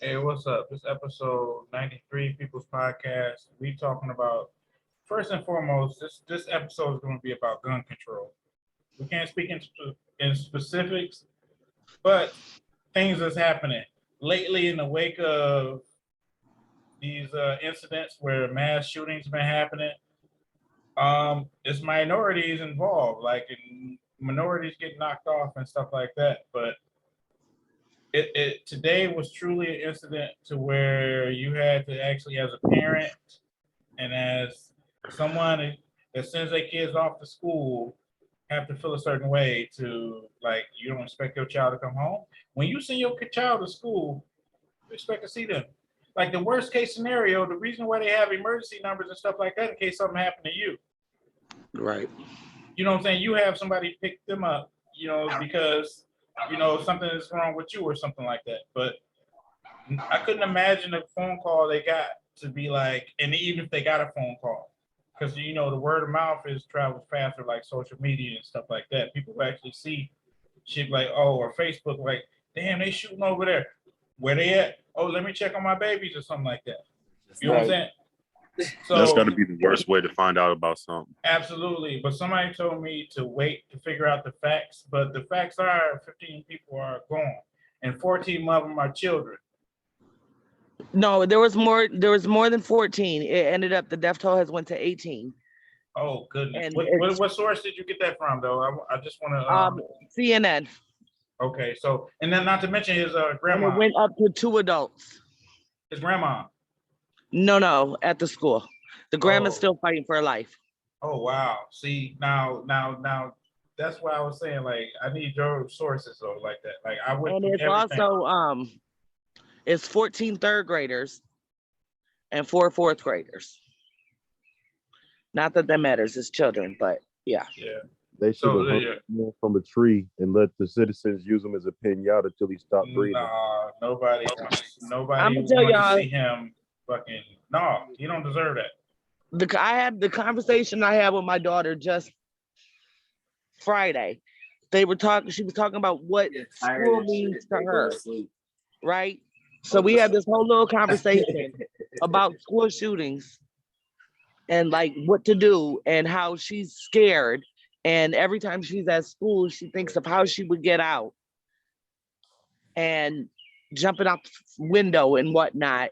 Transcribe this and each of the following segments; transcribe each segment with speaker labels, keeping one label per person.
Speaker 1: Hey, what's up? This episode 93 People's Podcast. We talking about first and foremost, this episode is going to be about gun control. We can't speak in specifics, but things that's happening lately in the wake of these incidents where mass shootings been happening. It's minorities involved, like in minorities get knocked off and stuff like that. But it today was truly an incident to where you had to actually, as a parent and as someone that sends their kids off to school, have to feel a certain way to, like, you don't expect your child to come home. When you send your child to school, you expect to see them. Like the worst case scenario, the reason why they have emergency numbers and stuff like that in case something happened to you.
Speaker 2: Right.
Speaker 1: You know what I'm saying? You have somebody pick them up, because something is wrong with you or something like that. But I couldn't imagine a phone call they got to be like, and even if they got a phone call, because the word of mouth is travels faster, like social media and stuff like that. People actually see shit like, oh, or Facebook, like, damn, they shooting over there. Where they at? Oh, let me check on my babies or something like that. You know what I'm saying? So
Speaker 3: that's got to be the worst way to find out about something.
Speaker 1: absolutely. But somebody told me to wait to figure out the facts. But the facts are 15 people are gone, and 14 of them are children.
Speaker 2: No, there was more. There was more than 14. It ended up the death toll has went to 18.
Speaker 1: Oh goodness!
Speaker 2: And
Speaker 1: What source did you get that from, though? I just want to.
Speaker 2: CNN.
Speaker 1: Okay, so and then not to mention his
Speaker 2: And
Speaker 1: grandma,
Speaker 2: it went up to 2 adults.
Speaker 1: his grandma.
Speaker 2: No, at the school. The grandma's
Speaker 1: Oh,
Speaker 2: still fighting for her life.
Speaker 1: oh wow! See now, that's why I was saying, like, I need your sources though, like that. Like I went
Speaker 2: And
Speaker 1: through
Speaker 2: it's
Speaker 1: everything.
Speaker 2: also it's 14 third graders and 4 fourth graders. Not that that matters, it's children, but yeah.
Speaker 1: Yeah.
Speaker 4: They should
Speaker 1: So
Speaker 4: have hung him from a tree and let the citizens use him as a pinata until he stopped breathing.
Speaker 1: nah, nobody
Speaker 2: I'm gonna tell
Speaker 1: wants to
Speaker 2: y'all,
Speaker 1: see him fucking. No, he don't deserve that.
Speaker 2: I had the conversation I had with my daughter just Friday. They were talking, she was talking about what school means to her, right? So we had this whole little conversation about school shootings and like what to do and how she's scared. And every time she's at school, she thinks of how she would get out and jumping out the window and whatnot.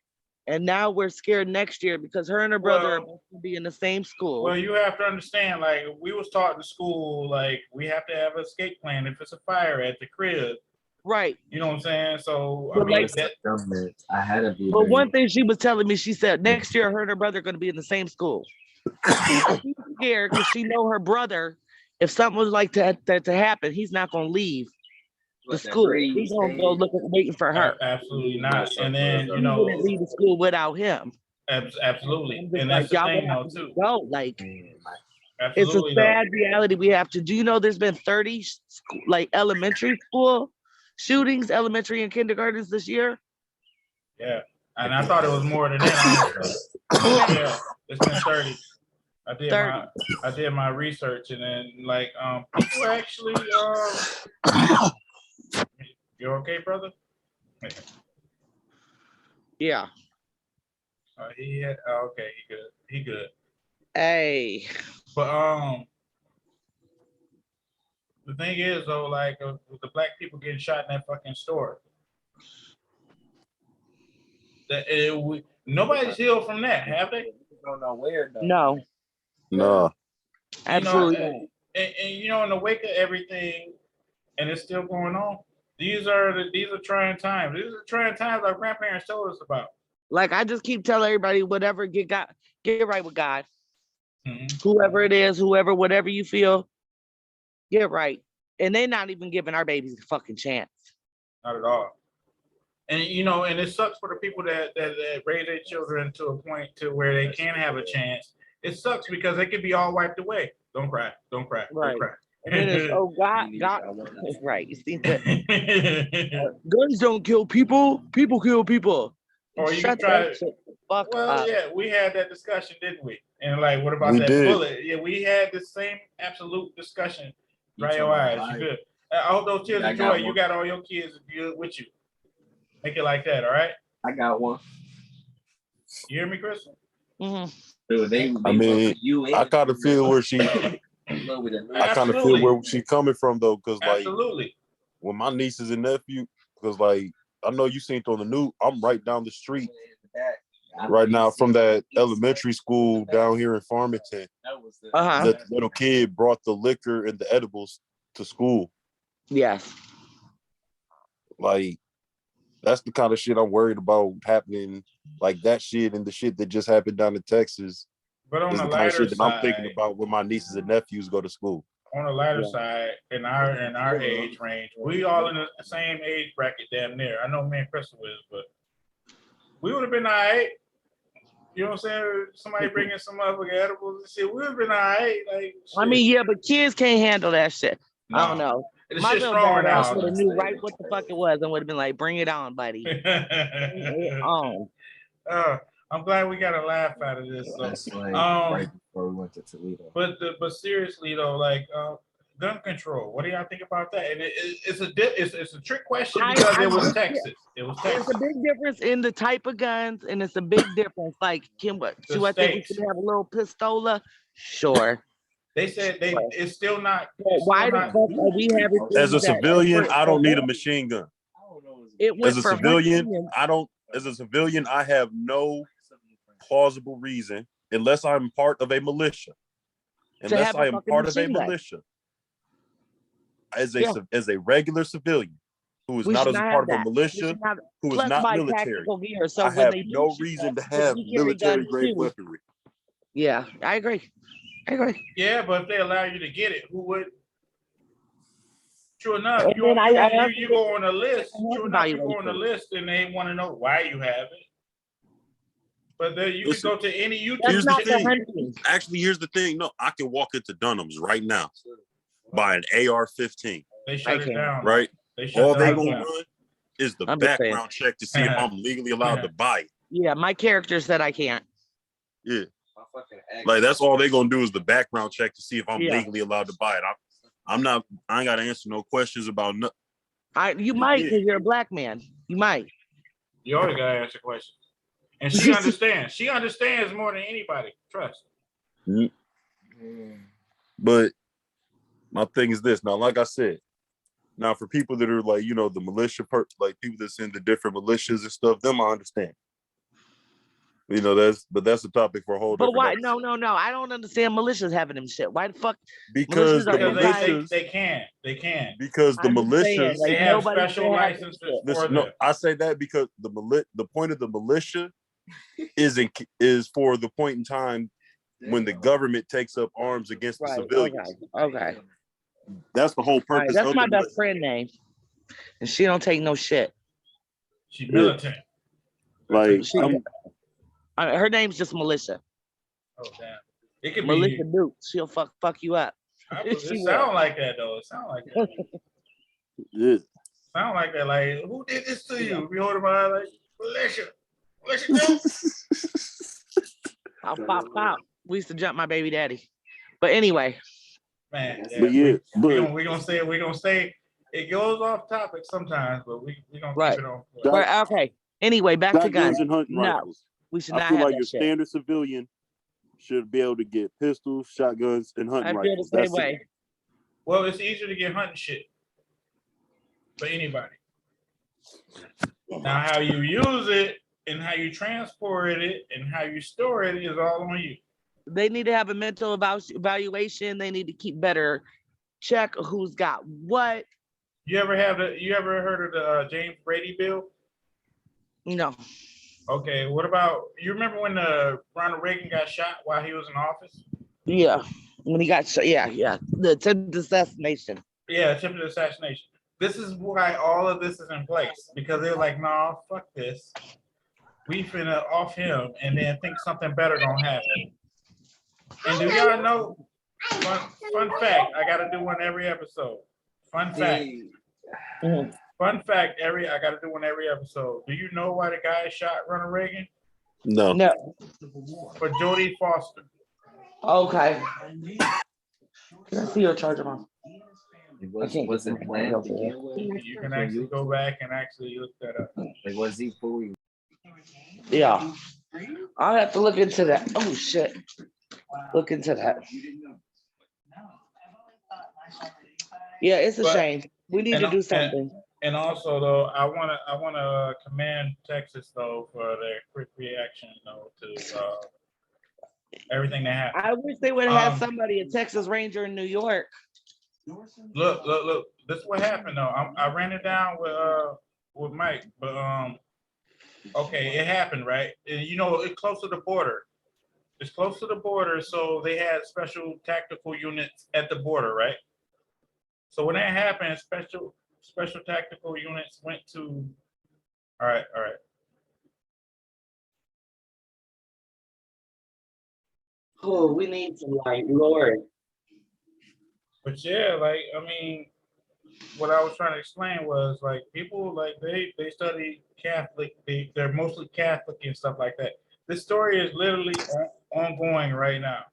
Speaker 2: And now we're scared next year because her and her brother are both gonna be in the same school.
Speaker 1: Well, you have to understand, like, we was taught in school, like, we have to have an escape plan if it's a fire at the crib.
Speaker 2: Right.
Speaker 1: You know what I'm saying? So
Speaker 2: But
Speaker 1: I mean,
Speaker 5: government, I had to be.
Speaker 2: But one thing she was telling me, she said next year her and her brother are gonna be in the same school. She's scared because she know her brother, if something was like that to happen, he's not gonna leave the school. He's gonna go waiting for her.
Speaker 1: absolutely not. And then
Speaker 2: She wouldn't leave the school without him.
Speaker 1: absolutely,
Speaker 2: I'm
Speaker 1: and
Speaker 2: just
Speaker 1: that's the
Speaker 2: y'all
Speaker 1: thing,
Speaker 2: gonna
Speaker 1: though,
Speaker 2: have to
Speaker 1: too.
Speaker 2: go. Like, it's a
Speaker 1: Absolutely, though.
Speaker 2: sad reality we have to. Do you know there's been 30 like elementary school shootings, elementary and kindergartens this year?
Speaker 1: Yeah, and I thought it was more than that. Honestly. Yeah, it's been 30. I did my research, and then like people actually you okay, brother?
Speaker 2: Yeah.
Speaker 1: Okay, he good.
Speaker 2: Hey.
Speaker 1: But the thing is though, like with the black people getting shot in that fucking store, nobody's healed from that, have they?
Speaker 5: Don't know where though.
Speaker 2: No.
Speaker 4: Nah.
Speaker 2: Absolutely.
Speaker 1: And in the wake of everything, and it's still going on. These are trying times. These are trying times our grandparents told us about.
Speaker 2: Like I just keep telling everybody, whatever, get right with God.
Speaker 1: Mm-hmm.
Speaker 2: Whoever it is, whatever you feel, get right. And they're not even giving our babies a fucking chance.
Speaker 1: Not at all. And and it sucks for the people that raise their children to a point to where they can have a chance. It sucks because they could be all wiped away. Don't cry. Don't cry.
Speaker 2: Right.
Speaker 1: Don't cry.
Speaker 2: And then it's, oh God, right. You see that? Guns don't kill people. People kill people.
Speaker 1: Or you
Speaker 2: Shut
Speaker 1: try.
Speaker 2: that shit the fuck
Speaker 1: Well,
Speaker 2: up.
Speaker 1: yeah, we had that discussion, didn't we? And like, what about
Speaker 4: We
Speaker 1: that
Speaker 4: did.
Speaker 1: bullet? Yeah, we had the same absolute discussion. Dry your eyes. You good? I hope those tears of joy. You got all your kids with you. Make it like that, all right?
Speaker 5: I got one.
Speaker 1: You hear me, Chris?
Speaker 2: Mhm.
Speaker 5: Dude,
Speaker 4: I mean, I kind of feel where she. I kind of feel where she coming from though, because like
Speaker 1: Absolutely.
Speaker 4: when my nieces and nephew, because like I know you seen it on the news, I'm right down the street right now from that elementary school down here in Farmington.
Speaker 2: Uh-huh.
Speaker 4: That little kid brought the liquor and the edibles to school.
Speaker 2: Yes.
Speaker 4: Like that's the kind of shit I'm worried about happening. Like that shit and the shit that just happened down in Texas
Speaker 1: But on
Speaker 4: is
Speaker 1: the
Speaker 4: the kind of
Speaker 1: lighter
Speaker 4: shit that I'm thinking
Speaker 1: side,
Speaker 4: about when my nieces and nephews go to school.
Speaker 1: on the lighter
Speaker 2: Yeah.
Speaker 1: side, in our age range, we all in the same age bracket, damn near. I know me and Crystal is, but we would have been all right. You know what I'm saying? Somebody bringing some motherfucking edibles and shit, we would have been all right. Like,
Speaker 2: I
Speaker 1: shit.
Speaker 2: mean, yeah, but kids can't handle that shit. I don't
Speaker 1: No.
Speaker 2: know.
Speaker 1: The
Speaker 2: My
Speaker 1: shit's
Speaker 2: little
Speaker 1: stronger
Speaker 2: bad ass
Speaker 1: now.
Speaker 2: would have knew right what the fuck it was and would have been like, bring it on, buddy. Bring it on.
Speaker 1: I'm glad we got a laugh out of this. So.
Speaker 5: That's like right before we went to Toledo.
Speaker 1: But seriously though, like gun control, what do y'all think about that? And it's a trick question because it was Texas. It was
Speaker 2: There's
Speaker 1: Texas.
Speaker 2: a big difference in the type of guns, and it's a big difference. Like, Kim, what?
Speaker 1: The
Speaker 2: Do I think we
Speaker 1: states.
Speaker 2: should have a little pistola? Sure.
Speaker 1: They said it's still not.
Speaker 2: But
Speaker 1: It's
Speaker 2: why
Speaker 1: still
Speaker 2: the
Speaker 1: not.
Speaker 2: fuck are we having
Speaker 4: As a
Speaker 2: things that-
Speaker 4: civilian, I don't need a machine gun.
Speaker 2: It went
Speaker 4: As a
Speaker 2: for
Speaker 4: civilian,
Speaker 2: hunting
Speaker 4: I don't. As a civilian, I have no plausible reason, unless I'm part of a militia. Unless
Speaker 2: have a
Speaker 4: I am
Speaker 2: fucking
Speaker 4: part of a
Speaker 2: machine gun.
Speaker 4: militia. As
Speaker 2: Yeah.
Speaker 4: a regular civilian who is
Speaker 2: We
Speaker 4: not
Speaker 2: should
Speaker 4: as a
Speaker 2: not
Speaker 4: part of
Speaker 2: have
Speaker 4: a
Speaker 2: that. We
Speaker 4: militia,
Speaker 2: should not-
Speaker 4: who is
Speaker 2: plus
Speaker 4: not
Speaker 2: buy
Speaker 4: military,
Speaker 2: tactical gear. So
Speaker 4: I
Speaker 2: when
Speaker 4: have
Speaker 2: they do
Speaker 4: no
Speaker 2: shoot
Speaker 4: reason to
Speaker 2: us,
Speaker 4: have
Speaker 2: we carry
Speaker 4: military
Speaker 2: guns
Speaker 4: grade
Speaker 2: too.
Speaker 4: weaponry.
Speaker 2: Yeah, I agree. I agree.
Speaker 1: Yeah, but if they allow you to get it, who would? True enough,
Speaker 2: And
Speaker 1: you
Speaker 2: then
Speaker 1: you go on a list.
Speaker 2: I have
Speaker 1: True enough, you go on a
Speaker 2: evaluation.
Speaker 1: list and they want to know why you have it. But then you
Speaker 4: Listen,
Speaker 1: can go to any YouTube.
Speaker 2: That's
Speaker 4: Here's the
Speaker 2: not the
Speaker 4: thing.
Speaker 2: hunting.
Speaker 4: Actually, here's the thing. No, I can walk into Dunham's right now, buy an AR-15.
Speaker 1: They shut
Speaker 2: I
Speaker 1: it
Speaker 2: can't.
Speaker 1: down.
Speaker 4: Right?
Speaker 1: They shut
Speaker 4: All
Speaker 1: that
Speaker 4: they
Speaker 1: down.
Speaker 4: gonna run is the
Speaker 2: I'm just saying.
Speaker 4: background check to see if I'm legally allowed to buy it.
Speaker 2: Yeah, my character said I can't.
Speaker 4: Yeah. Like that's all they gonna do is the background check to see if I'm
Speaker 2: Yeah.
Speaker 4: legally allowed to buy it. I ain't gotta answer no questions about nothing.
Speaker 2: You might because you're a black man. You might.
Speaker 1: You always gotta answer questions. And she understands. She understands more than anybody. Trust.
Speaker 4: But my thing is this. Now, like I said, now for people that are like, the militia like people that's in the different militias and stuff, them I understand. That's a topic for a whole
Speaker 2: But
Speaker 4: different
Speaker 2: why?
Speaker 4: episode.
Speaker 2: No. I don't understand militias having them shit. Why the fuck?
Speaker 4: Because the
Speaker 2: militias are
Speaker 4: militias,
Speaker 1: they can.
Speaker 4: because the
Speaker 2: I'm just saying,
Speaker 4: militias,
Speaker 1: They
Speaker 2: like,
Speaker 1: have
Speaker 2: nobody
Speaker 1: special
Speaker 2: should have
Speaker 1: licenses
Speaker 2: that shit.
Speaker 1: for
Speaker 4: listen,
Speaker 1: them.
Speaker 4: no, I say that because the point of the militia is for the point in time when the government takes up arms against the
Speaker 2: Right.
Speaker 4: civilians.
Speaker 2: Okay.
Speaker 4: That's the whole
Speaker 2: All right,
Speaker 4: purpose
Speaker 2: that's
Speaker 4: of
Speaker 2: my
Speaker 4: the
Speaker 2: best
Speaker 4: militia.
Speaker 2: friend name, and she don't take no shit.
Speaker 1: She militant.
Speaker 4: Like,
Speaker 2: Her name's just Melissa.
Speaker 1: Oh damn. It could
Speaker 2: Melissa
Speaker 1: be.
Speaker 2: Duke. She'll fuck you up.
Speaker 1: It
Speaker 2: She
Speaker 1: sound
Speaker 2: will.
Speaker 1: like that though. It sound like that.
Speaker 4: yeah.
Speaker 1: Sound like that. Like who did this to you? We hold him out like Militia. Militia.
Speaker 2: I'll pop. We used to jump my baby daddy. But anyway,
Speaker 1: Man.
Speaker 4: But yeah,
Speaker 1: we gonna say it goes off topic sometimes, but we gonna
Speaker 2: Right.
Speaker 1: keep it on.
Speaker 2: right, okay. Anyway, back to guns.
Speaker 4: Shotguns and hunting
Speaker 2: No,
Speaker 4: rifles.
Speaker 2: we should
Speaker 4: I
Speaker 2: not
Speaker 4: feel
Speaker 2: have
Speaker 4: like
Speaker 2: that
Speaker 4: your
Speaker 2: shit.
Speaker 4: standard civilian should be able to get pistols, shotguns, and hunting
Speaker 2: I feel
Speaker 4: rifles.
Speaker 2: the same
Speaker 4: That's it.
Speaker 2: way.
Speaker 1: Well, it's easier to get hunting shit for anybody. Now, how you use it and how you transport it and how you store it is all on you.
Speaker 2: They need to have a mental evaluation. They need to keep better check who's got what.
Speaker 1: You ever heard of the James Brady bill?
Speaker 2: No.
Speaker 1: Okay, what about you? Remember when Ronald Reagan got shot while he was in office?
Speaker 2: Yeah. When he got shot. Yeah. The attempted assassination.
Speaker 1: Yeah, attempted assassination. This is why all of this is in place because they're like, no, fuck this. We finna off him and then think something better gonna happen. And do y'all know? Fun fact. I gotta do one every episode. Fun fact.
Speaker 2: Mhm.
Speaker 1: Fun fact. I gotta do one every episode. Do you know why the guy shot Ronald Reagan?
Speaker 4: No.
Speaker 2: No.
Speaker 1: For Jodie Foster.
Speaker 2: Okay. Can I see your charger, Mom?
Speaker 5: It wasn't planned to begin with.
Speaker 1: You can actually go back and actually look that up.
Speaker 5: Like, was he fully
Speaker 2: Yeah. I'll have to look into that. Oh shit. Look into that. Yeah, it's a
Speaker 1: But-
Speaker 2: shame. We need to do
Speaker 1: and-
Speaker 2: something.
Speaker 1: And also though, I wanna commend Texas though for their quick reaction though to everything that happened.
Speaker 2: I wish they would have had
Speaker 1: Um,
Speaker 2: somebody, a Texas Ranger in New York.
Speaker 1: Look. This is what happened though. I ran it down with Mike, but okay, it happened, right? And you know, it's close to the border. It's close to the border, so they had special tactical units at the border, right? So when that happened, special tactical units went to. All right.
Speaker 2: Oh, we need some light, Lord.
Speaker 1: But yeah, like I mean, what I was trying to explain was like people like they study Catholic, they're mostly Catholic and stuff like that. This story is literally ongoing right now.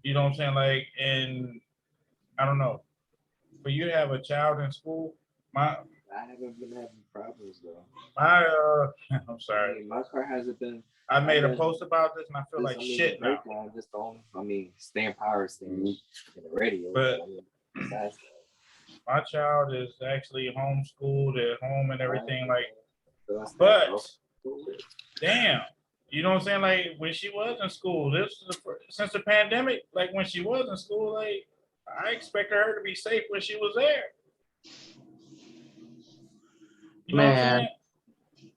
Speaker 1: You know what I'm saying? Like, and I don't know. But you have a child in school.
Speaker 5: I haven't been having problems though.
Speaker 1: I'm sorry.
Speaker 5: My car hasn't been.
Speaker 1: I made a post about this and I feel like shit now.
Speaker 5: Just don't. Staying power, staying in the radio.
Speaker 1: But-
Speaker 5: Besides
Speaker 1: My child is actually homeschooled at home and everything. Like,
Speaker 5: that,
Speaker 1: but damn, you know what I'm saying? Like when she was in school, since the pandemic, like when she was in school, like I expected her to be safe when she was there. You know what I'm
Speaker 2: Man.
Speaker 1: saying?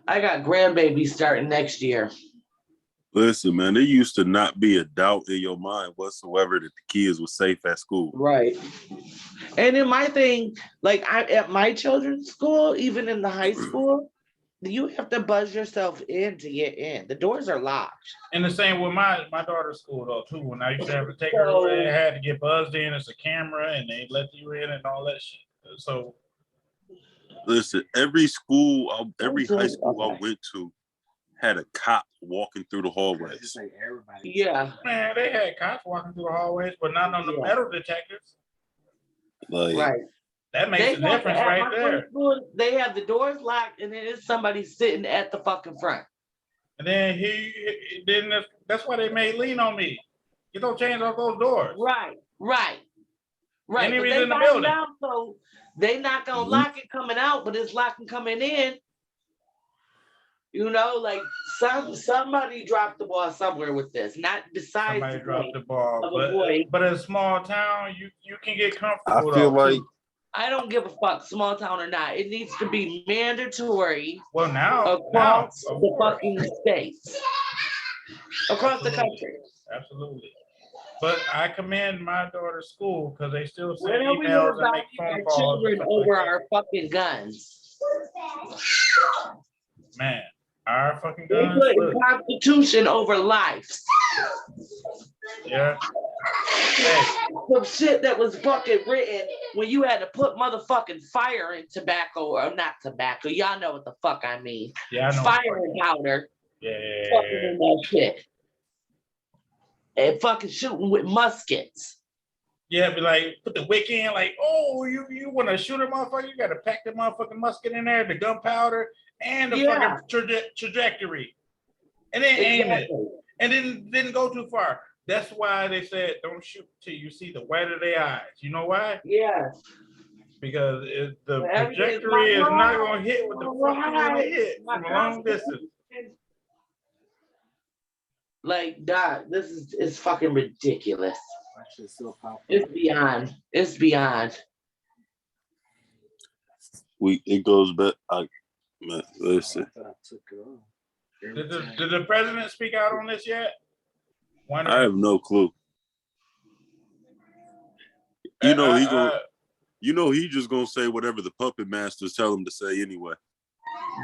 Speaker 2: I got grandbabies starting next year.
Speaker 3: Listen, man, there used to not be a doubt in your mind whatsoever that the kids were safe at school.
Speaker 2: Right. And in my thing, like I at my children's school, even in the high school, you have to buzz yourself in to get in. The doors are locked.
Speaker 1: And the same with my daughter's school though too. When I used to have to take her away, I had to get buzzed in. It's a camera, and they let you in and all that shit. So
Speaker 3: Listen, every school, every high school I went to had a cop walking through the hallways.
Speaker 5: just like everybody.
Speaker 2: Yeah.
Speaker 1: man, they had cops walking through the hallways, but not on the
Speaker 2: Yeah.
Speaker 1: metal detectors.
Speaker 3: Like,
Speaker 2: Right.
Speaker 1: That makes a
Speaker 2: have to-
Speaker 1: difference
Speaker 2: at
Speaker 1: right
Speaker 2: my
Speaker 1: there.
Speaker 2: school, they have the doors locked and then there's somebody sitting at the fucking front.
Speaker 1: And then that's why they made lean on me. You don't change all those doors.
Speaker 2: Right.
Speaker 1: Any
Speaker 2: But
Speaker 1: reason
Speaker 2: they
Speaker 1: in the
Speaker 2: lock it
Speaker 1: building.
Speaker 2: out, so they not gonna lock it coming out, but it's locking coming in. You know, like somebody dropped the ball somewhere with this, not besides
Speaker 1: Somebody
Speaker 2: the
Speaker 1: dropped
Speaker 2: point.
Speaker 1: the ball,
Speaker 2: of a boy.
Speaker 1: but in a small town, you can get
Speaker 4: I
Speaker 1: comfortable.
Speaker 4: feel
Speaker 1: though,
Speaker 4: like
Speaker 1: too.
Speaker 2: I don't give a fuck, small town or not. It needs to be mandatory
Speaker 1: Well, now
Speaker 2: across
Speaker 1: of
Speaker 2: the
Speaker 1: course.
Speaker 2: fucking states, across the
Speaker 1: Absolutely.
Speaker 2: country.
Speaker 1: Absolutely. But I commend my daughter's school because they still send
Speaker 2: When are we
Speaker 1: emails
Speaker 2: gonna
Speaker 1: and make
Speaker 2: value
Speaker 1: phone
Speaker 2: our
Speaker 1: calls.
Speaker 2: children
Speaker 1: and stuff
Speaker 2: over
Speaker 1: like
Speaker 2: our fucking guns?
Speaker 1: that. Man, our fucking
Speaker 2: They
Speaker 1: guns.
Speaker 2: put
Speaker 1: Look,
Speaker 2: Constitution over lives.
Speaker 1: yeah. Hey,
Speaker 2: Some shit that was fucking written when you had to put motherfucking fire in tobacco, or not tobacco. Y'all know what the fuck I mean.
Speaker 1: yeah, I know.
Speaker 2: Fire and powder.
Speaker 1: Yeah.
Speaker 2: Fucking in that shit. And fucking shooting with muskets.
Speaker 1: Yeah, be like, put the wick in, like, oh, you want to shoot a motherfucker? You got to pack the motherfucking musket in there, the gunpowder, and the
Speaker 2: Yeah.
Speaker 1: fucking trajectory, and then aim it,
Speaker 2: Exactly.
Speaker 1: and then didn't go too far. That's why they said don't shoot till you see the white of their eyes. You know why?
Speaker 2: Yeah.
Speaker 1: Because the
Speaker 2: Everything is
Speaker 1: trajectory is
Speaker 2: my
Speaker 1: not
Speaker 2: right.
Speaker 1: going to hit what the fuck you want to hit
Speaker 2: My
Speaker 1: from a long
Speaker 2: Constitution.
Speaker 1: distance.
Speaker 2: Like, Doc, this is fucking ridiculous.
Speaker 5: My shit's so powerful.
Speaker 2: It's beyond. It's beyond.
Speaker 3: it goes back. Man, listen.
Speaker 5: I thought I took it off.
Speaker 1: Did the president speak out on this yet?
Speaker 3: I have no clue. You know he gonna. You know he just gonna say whatever the puppet masters tell him to say anyway.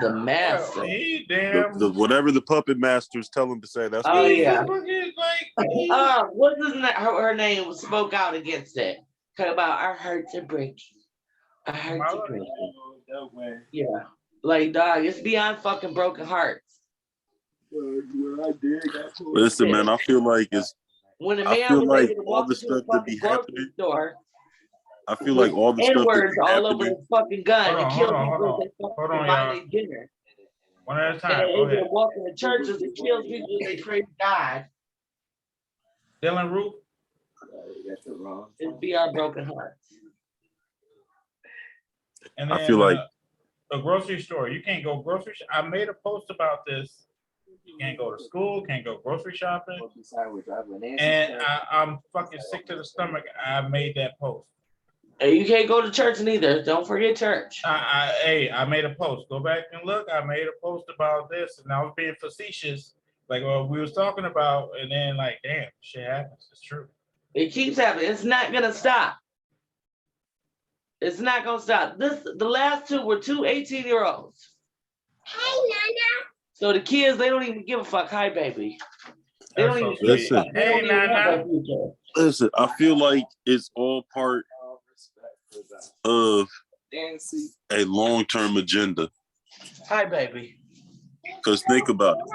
Speaker 2: The master.
Speaker 1: He damn.
Speaker 3: Whatever the puppet masters tell him to say, that's
Speaker 2: Oh,
Speaker 3: what he
Speaker 2: yeah.
Speaker 1: Like,
Speaker 2: What isn't that her name spoke out against it? Talk about our hearts are breaking. Our hearts are breaking.
Speaker 5: That way.
Speaker 2: Yeah. Like, dog, it's beyond fucking broken hearts.
Speaker 5: When I did, that's what
Speaker 3: Listen, man, I feel like it's
Speaker 2: When a
Speaker 3: I
Speaker 2: man
Speaker 3: feel
Speaker 2: was
Speaker 3: like
Speaker 2: able to
Speaker 3: all
Speaker 2: walk
Speaker 3: the
Speaker 2: into a
Speaker 3: stuff that be
Speaker 2: fucking grocery
Speaker 3: happening-
Speaker 2: store
Speaker 3: I feel like all the stuff
Speaker 2: N-words
Speaker 3: that's
Speaker 2: all over
Speaker 3: happening.
Speaker 2: the fucking gun
Speaker 1: Hold
Speaker 2: and
Speaker 1: on,
Speaker 2: kill
Speaker 1: hold on,
Speaker 2: people
Speaker 1: hold
Speaker 2: if they
Speaker 1: Hold on,
Speaker 2: violate dinner.
Speaker 1: One at a
Speaker 2: And
Speaker 1: time. Go
Speaker 2: they're
Speaker 1: ahead.
Speaker 2: walking to churches and kill people if they pray to God.
Speaker 1: Dylan Roof.
Speaker 5: That's the wrong.
Speaker 2: It'd be our broken hearts.
Speaker 1: And
Speaker 3: I
Speaker 1: then
Speaker 3: feel like
Speaker 1: a grocery store. You can't go grocery. I made a post about this. You can't go to school. Can't go grocery shopping. And I'm fucking sick to the stomach. I made that post.
Speaker 2: And you can't go to church neither. Don't forget church.
Speaker 1: I made a post. Go back and look. I made a post about this, and I was being facetious, like what we was talking about, and then like, damn, shit happens. It's true.
Speaker 2: It keeps happening. It's not gonna stop. It's not gonna stop. The last two were two 18-year-olds.
Speaker 6: Hey, Nana.
Speaker 2: So the kids, they don't even give a fuck. Hi, baby. They
Speaker 1: That's
Speaker 2: don't
Speaker 1: so
Speaker 2: even
Speaker 1: sweet.
Speaker 3: Listen.
Speaker 2: They don't
Speaker 1: Hey,
Speaker 2: even have
Speaker 1: Nana.
Speaker 2: a future.
Speaker 3: listen, I feel like it's all part of a long-term agenda.
Speaker 2: Hi, baby.
Speaker 3: Because think about it.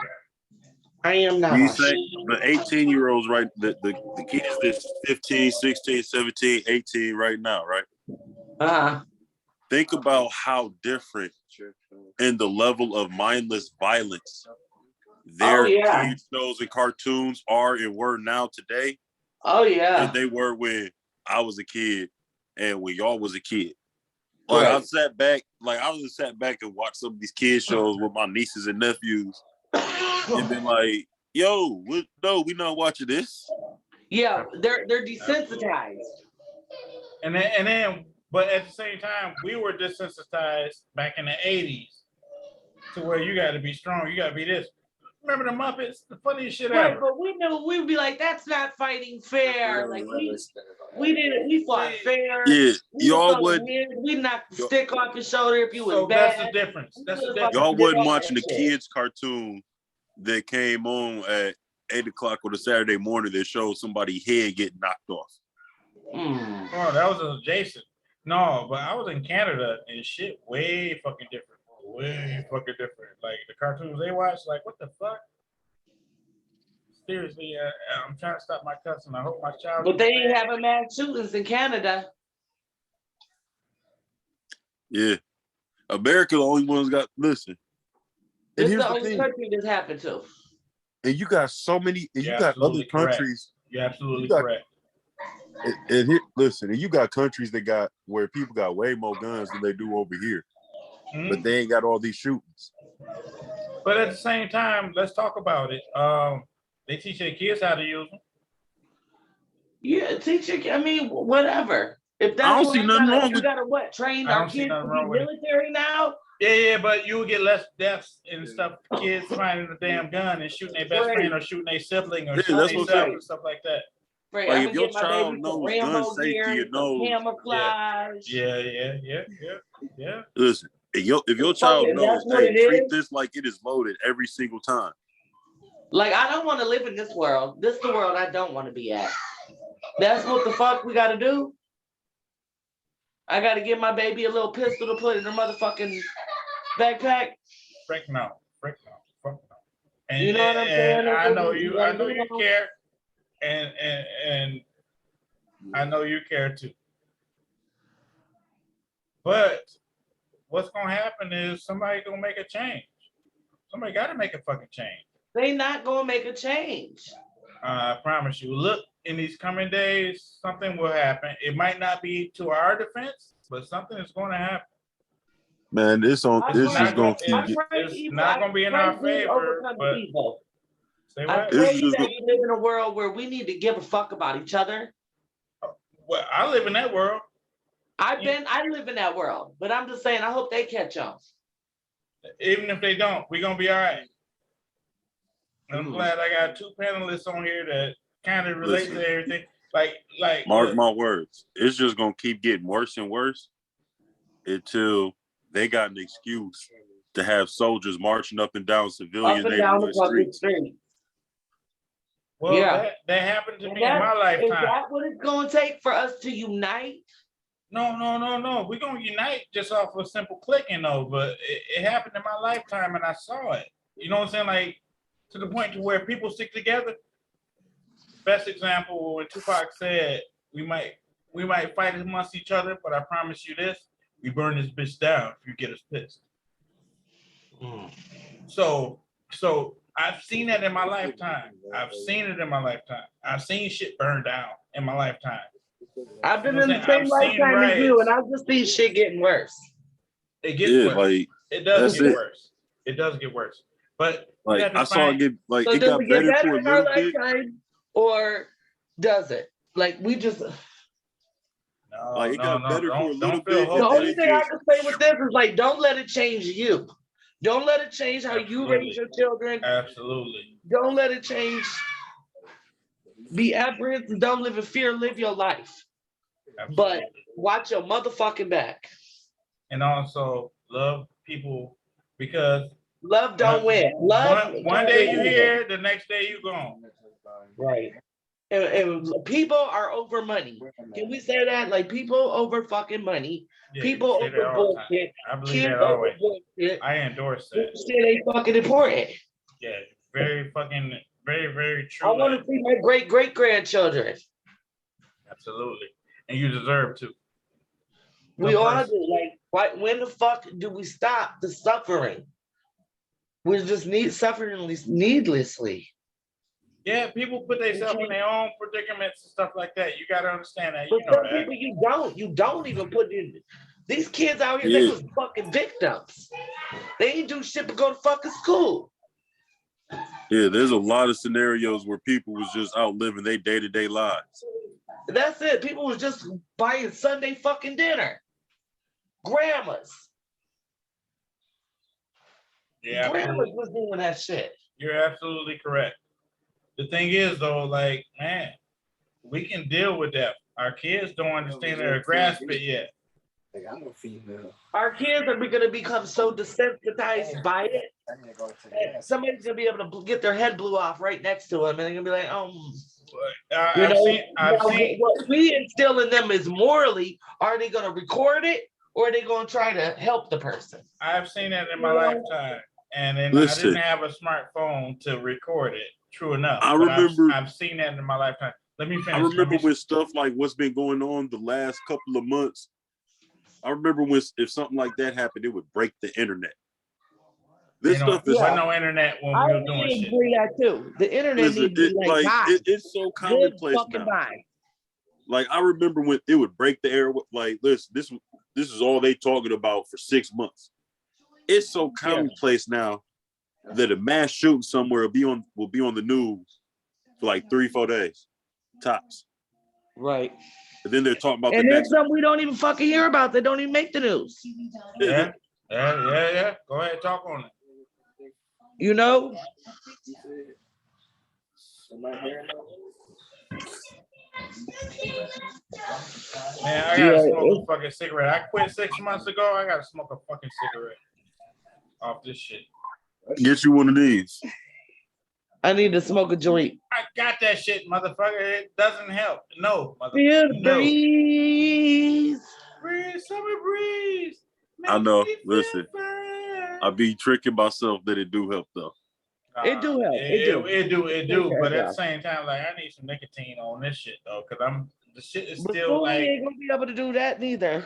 Speaker 2: I am not.
Speaker 3: You say the 18-year-olds, right? The kids that's 15, 16, 17, 18 right now, right? Think about how different in the level of mindless violence their kid shows and cartoons are and were now today.
Speaker 2: Oh yeah.
Speaker 3: And they were when I was a kid and when y'all was a kid. Like I sat back and watched some of these kid shows with my nieces and nephews and been like, yo, no, we not watching this.
Speaker 2: Yeah, they're desensitized.
Speaker 1: And then, but at the same time, we were desensitized back in the 80s to where you got to be strong. You got to be this. Remember the Muppets? The funniest shit
Speaker 2: Right,
Speaker 1: ever.
Speaker 2: but we knew we'd be like, that's not fighting fair. Like we fought fair.
Speaker 3: Yeah, y'all would.
Speaker 2: We knocked the stick off your shoulder if you was
Speaker 1: So
Speaker 2: bad.
Speaker 1: that's the difference. That's the difference.
Speaker 3: Y'all wasn't watching the kids' cartoon that came on at 8 o'clock on a Saturday morning that showed somebody head get knocked off.
Speaker 1: Oh, that was adjacent. No, but I was in Canada and shit way fucking different. Way fucking different. Like the cartoons they watch, like what the fuck? Seriously, I'm trying to stop my cussing. I hope my child.
Speaker 2: But they ain't having mass shootings in Canada.
Speaker 3: Yeah, America the only ones got listen.
Speaker 2: This is the only country this happened to.
Speaker 4: And you got so many, and you got other countries.
Speaker 1: You're absolutely correct.
Speaker 4: And here, listen, and you got countries that got where people got way more guns than they do over here, but they ain't got all these shootings.
Speaker 1: But at the same time, let's talk about it. They teach their kids how to use them.
Speaker 2: Yeah, teach your. I mean, whatever. If that's
Speaker 3: I don't see nothing wrong with.
Speaker 2: You gotta what? Train our kids to be military now.
Speaker 1: Yeah, but you will get less deaths and stuff. Kids finding the damn gun and shooting their best friend or shooting their sibling or shooting themselves and stuff like that.
Speaker 2: Right.
Speaker 3: Like if your child knows gun safety and knows
Speaker 2: camouflage.
Speaker 1: Yeah.
Speaker 3: Listen, if your child knows, hey, treat this like it is loaded every single time.
Speaker 2: Like I don't want to live in this world. This is the world I don't want to be at. That's what the fuck we gotta do. I gotta give my baby a little pistol to put in her motherfucking backpack.
Speaker 1: Frick no. Fuck no. And,
Speaker 2: you know what I'm saying?
Speaker 1: I know you care. And I know you care too. But what's gonna happen is somebody gonna make a change. Somebody gotta make a fucking change.
Speaker 2: They not gonna make a change.
Speaker 1: I promise you. Look, in these coming days, something will happen. It might not be to our defense, but something is going to happen.
Speaker 4: Man, this is gonna keep.
Speaker 1: It's not gonna be in our favor. But say
Speaker 2: I
Speaker 1: what?
Speaker 2: pray that we live in a world where we need to give a fuck about each other.
Speaker 1: Well, I live in that world.
Speaker 2: I live in that world, but I'm just saying, I hope they catch on.
Speaker 1: Even if they don't, we're gonna be all right. I'm glad I got two panelists on here that kind of relate to everything. Like
Speaker 3: mark my words, it's just gonna keep getting worse and worse until they got an excuse to have soldiers marching up and down civilian neighborhood streets.
Speaker 1: Well, that happened to me in my lifetime.
Speaker 2: Is that what it's gonna take for us to unite?
Speaker 1: No. We're gonna unite just off of simple clicking though, but it happened in my lifetime and I saw it. You know what I'm saying? Like to the point to where people stick together. Best example when Tupac said we might We might fight amongst each other, but I promise you this: we burn this bitch down if you get us pissed. So I've seen that in my lifetime. I've seen it in my lifetime. I've seen shit burn down in my lifetime.
Speaker 2: I've been
Speaker 1: You know
Speaker 2: in
Speaker 1: what
Speaker 2: the
Speaker 1: I'm
Speaker 2: same
Speaker 1: saying? I've seen
Speaker 2: lifetime as you, and
Speaker 1: riots.
Speaker 2: I just see shit getting worse.
Speaker 1: It gets
Speaker 3: Yeah,
Speaker 1: worse.
Speaker 3: like
Speaker 1: It does
Speaker 3: that's
Speaker 1: get
Speaker 3: it.
Speaker 1: worse. It does get worse. But you
Speaker 3: Like
Speaker 1: have to
Speaker 3: I saw it
Speaker 1: find.
Speaker 3: get like
Speaker 2: So
Speaker 3: it
Speaker 2: does
Speaker 3: got
Speaker 2: it get
Speaker 3: better
Speaker 2: better
Speaker 3: for a
Speaker 2: in our
Speaker 3: little bit.
Speaker 2: lifetime, or does it? Like we just
Speaker 1: No,
Speaker 3: Like it
Speaker 1: no,
Speaker 3: got
Speaker 1: no.
Speaker 3: better for a little
Speaker 1: Don't feel
Speaker 3: bit,
Speaker 2: the
Speaker 3: and then
Speaker 2: only
Speaker 1: hopeless.
Speaker 3: it
Speaker 2: thing I
Speaker 3: just
Speaker 2: can say with this is like, don't let it change you. Don't let it change how you raise
Speaker 1: Absolutely.
Speaker 2: your children.
Speaker 1: Absolutely.
Speaker 2: Don't let it change. Be apprehensive. Don't live in fear. Live your life.
Speaker 1: Absolutely.
Speaker 2: But watch your motherfucking back.
Speaker 1: And also love people because
Speaker 2: Love don't win. Love
Speaker 1: one
Speaker 2: don't
Speaker 1: day you
Speaker 2: win.
Speaker 1: here, the next day you gone.
Speaker 2: Right. And people are over money. Can we say that? Like people over fucking money.
Speaker 1: Yeah,
Speaker 2: People
Speaker 1: you say that
Speaker 2: over
Speaker 1: all the time.
Speaker 2: bullshit.
Speaker 1: I believe
Speaker 2: Kids
Speaker 1: that
Speaker 2: over
Speaker 1: always.
Speaker 2: bullshit.
Speaker 1: I endorse
Speaker 2: This
Speaker 1: that.
Speaker 2: shit ain't fucking important.
Speaker 1: Yeah, very fucking, very, very true.
Speaker 2: I want to see my great grandchildren.
Speaker 1: Absolutely, and you deserve to.
Speaker 2: We
Speaker 1: No
Speaker 2: all
Speaker 1: person.
Speaker 2: do. Like, why, when the fuck do we stop the suffering? We just need suffering needlessly.
Speaker 1: Yeah, people put themselves in their own predicaments and stuff like that. You gotta understand that.
Speaker 2: But
Speaker 1: You know
Speaker 2: some
Speaker 1: that.
Speaker 2: people you don't even put in. These kids out here,
Speaker 3: Yeah.
Speaker 2: they was fucking victims. They ain't do shit but go to fucking school.
Speaker 3: yeah, there's a lot of scenarios where people was just out living their day-to-day lives.
Speaker 2: That's it. People was just buying Sunday fucking dinner. Grandmas.
Speaker 1: Yeah,
Speaker 2: Grandmas
Speaker 1: absolutely.
Speaker 2: was doing that shit.
Speaker 1: You're absolutely correct. The thing is, though, like, man, we can deal with that. Our kids don't understand or grasp it yet.
Speaker 5: Like, I'm a female.
Speaker 2: Our kids are going to become so desensitized by it. that Somebody's going to be able to get their head blew off right next to them. And they're going to be like,
Speaker 1: I've seen.
Speaker 2: What we instill in them is morally, are they going to record it or are they going to try to help the person?
Speaker 1: I've seen that in my lifetime, and then
Speaker 3: Listen.
Speaker 1: I didn't have a smartphone to record it. True enough.
Speaker 3: I
Speaker 1: But
Speaker 3: remember-
Speaker 1: I've seen that in my lifetime. Let me finish.
Speaker 3: I remember when stuff like what's been going on the last couple of months. I remember when if something like that happened, it would break the internet. This stuff is
Speaker 1: Wasn't no internet when
Speaker 2: I
Speaker 1: we were doing shit.
Speaker 2: agree that too. The internet
Speaker 3: listen,
Speaker 2: needs to be like, die.
Speaker 3: it's so
Speaker 2: Good
Speaker 3: commonplace
Speaker 2: fucking
Speaker 3: now.
Speaker 2: die.
Speaker 3: Like I remember when it would break the air. Like, listen, this is all they talking about for 6 months. It's so commonplace now that a mass shooting somewhere will be on the news for like 3-4 days, tops.
Speaker 2: Right.
Speaker 3: And then they're talking about
Speaker 2: And
Speaker 3: the
Speaker 2: there's
Speaker 3: next.
Speaker 2: some we don't even fucking hear about that don't even make the news.
Speaker 1: Yeah. Go ahead, talk on it.
Speaker 2: You know?
Speaker 1: Man, I gotta smoke a fucking cigarette. I quit 6 months ago. I gotta smoke a fucking cigarette off this shit.
Speaker 3: Get you one of these.
Speaker 2: I need to smoke a joint.
Speaker 1: I got that shit, motherfucker. It doesn't help. No,
Speaker 2: Feel
Speaker 1: motherfucker.
Speaker 2: the
Speaker 1: No.
Speaker 2: breeze.
Speaker 1: Breeze, summer breeze.
Speaker 3: I know.
Speaker 1: Make me feel
Speaker 3: Listen,
Speaker 1: fine.
Speaker 3: I be tricking myself that it do help though.
Speaker 2: It do help. It do.
Speaker 1: It do.
Speaker 2: Yeah,
Speaker 1: But at
Speaker 2: yeah.
Speaker 1: the same time, like I need some nicotine on this shit though, because the shit is
Speaker 2: But
Speaker 1: still
Speaker 2: Philly
Speaker 1: like.
Speaker 2: ain't gonna be able to do that neither.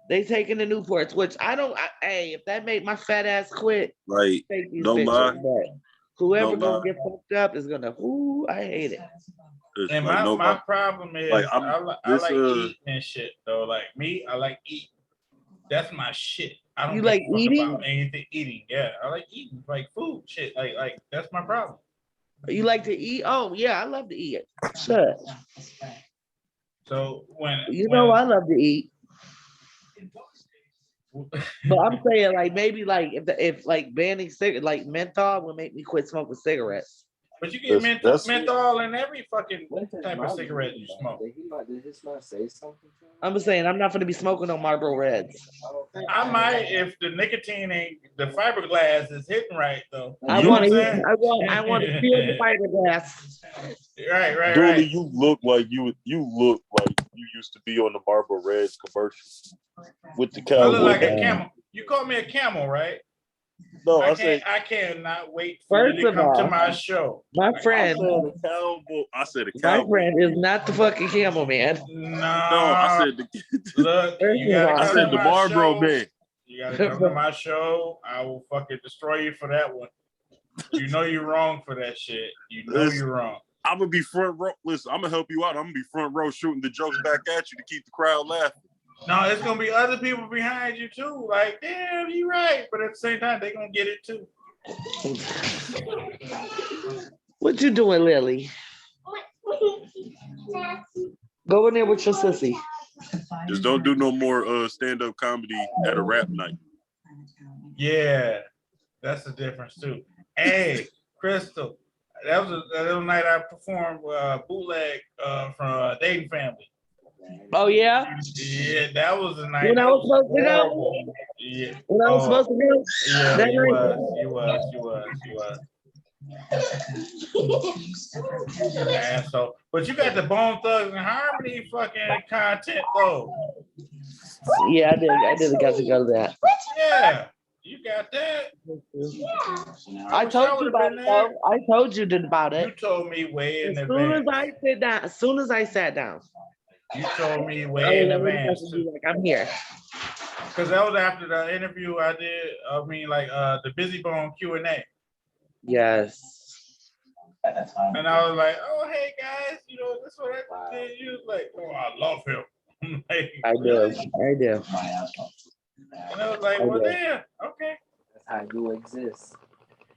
Speaker 2: They taking the Newports, which hey, if that made my fat ass quit,
Speaker 3: Like,
Speaker 2: take these
Speaker 3: don't
Speaker 2: bitches.
Speaker 3: lie.
Speaker 2: But whoever
Speaker 3: Don't
Speaker 2: gonna
Speaker 3: lie.
Speaker 2: get fucked up is gonna, I hate it.
Speaker 3: it's
Speaker 1: And
Speaker 3: like
Speaker 1: my
Speaker 3: nobody.
Speaker 1: problem is
Speaker 3: Like,
Speaker 1: I
Speaker 3: this,
Speaker 1: like eating and shit though. Like me, I like eating. That's my shit. I don't
Speaker 2: You
Speaker 1: give a
Speaker 2: like
Speaker 1: fuck
Speaker 2: eating?
Speaker 1: about anything eating. Yeah, I like eating like food shit. Like that's my problem.
Speaker 2: You like to eat? Oh yeah, I love to eat. Shut.
Speaker 1: So when
Speaker 2: I love to eat. But I'm saying like maybe like if like banning like menthol would make me quit smoking cigarettes.
Speaker 1: But you get
Speaker 4: That's-
Speaker 1: menthol in every fucking type of cigarette you smoke.
Speaker 5: Did his mom say something to him?
Speaker 2: I'm just saying I'm not gonna be smoking no Marlboro Reds.
Speaker 1: I might if the nicotine ain't the fiberglass is hitting right though.
Speaker 2: I
Speaker 1: You know
Speaker 2: want
Speaker 1: what
Speaker 2: to.
Speaker 1: I'm saying?
Speaker 2: I want to feel the fiberglass.
Speaker 1: Right.
Speaker 4: Dooley, you look like you used to be on the Marlboro Reds commercial with the
Speaker 1: I look
Speaker 4: cowboy.
Speaker 1: like a
Speaker 4: hat.
Speaker 1: camel. You call me a camel, right?
Speaker 4: No,
Speaker 1: I cannot wait for
Speaker 2: First
Speaker 1: you to
Speaker 2: of
Speaker 1: come to
Speaker 2: all,
Speaker 1: my show.
Speaker 2: my
Speaker 3: I
Speaker 2: friend,
Speaker 3: said the cowboy. I said the
Speaker 2: my
Speaker 3: cowboy.
Speaker 2: friend is not the fucking camel man.
Speaker 3: No, I
Speaker 1: No,
Speaker 3: said the.
Speaker 1: look,
Speaker 2: First
Speaker 1: you
Speaker 2: of
Speaker 1: gotta
Speaker 2: all,
Speaker 3: I
Speaker 1: come
Speaker 3: said
Speaker 1: to
Speaker 3: the
Speaker 1: my
Speaker 3: Marlboro
Speaker 1: show.
Speaker 3: man.
Speaker 1: You gotta come to my show. I will fucking destroy you for that one. You know you're wrong for that shit. You know you're wrong.
Speaker 3: I'm gonna be front row. Listen, I'm gonna help you out. I'm gonna be front row shooting the jokes back at you to keep the crowd laughing.
Speaker 1: No, it's gonna be other people behind you too. Like, damn, you right. But at the same time, they're gonna get it too.
Speaker 2: what you doing, Lily? Go in there with your sissy.
Speaker 3: Just don't do no more stand-up comedy at a rap night.
Speaker 1: Yeah, that's the difference too. Hey, Crystal, that was a night I performed bootleg from Dating Family.
Speaker 2: Oh yeah?
Speaker 1: Yeah, that was the night.
Speaker 2: When I
Speaker 1: That
Speaker 2: was supposed to go?
Speaker 1: horrible. Yeah.
Speaker 2: When I was supposed to go?
Speaker 1: Yeah,
Speaker 2: That
Speaker 1: you
Speaker 2: night?
Speaker 1: was. Asshole. But you got the Bone Thugs and Harmony fucking content though.
Speaker 2: Yeah, I did got to go to that.
Speaker 1: Yeah, you got that.
Speaker 2: I
Speaker 1: wish
Speaker 2: told you
Speaker 1: would've
Speaker 2: about
Speaker 1: been
Speaker 2: it
Speaker 1: there.
Speaker 2: though. I told you about
Speaker 1: You
Speaker 2: it.
Speaker 1: told me way in
Speaker 2: As soon as
Speaker 1: advance.
Speaker 2: I sit down, as soon as I sat down,
Speaker 1: You told me
Speaker 2: I
Speaker 1: way in
Speaker 2: was
Speaker 1: advance
Speaker 2: like,
Speaker 1: too.
Speaker 2: I'm here.
Speaker 1: Because that was after the interview I did. I mean, like the Busy Bone Q&A.
Speaker 2: Yes.
Speaker 1: And I was like, oh, hey guys, you know, this is what I did. You was like, oh, I love him. I'm like,
Speaker 2: I do.
Speaker 1: really?
Speaker 2: I do.
Speaker 1: And I was like, well, yeah, okay.
Speaker 5: That's how you exist.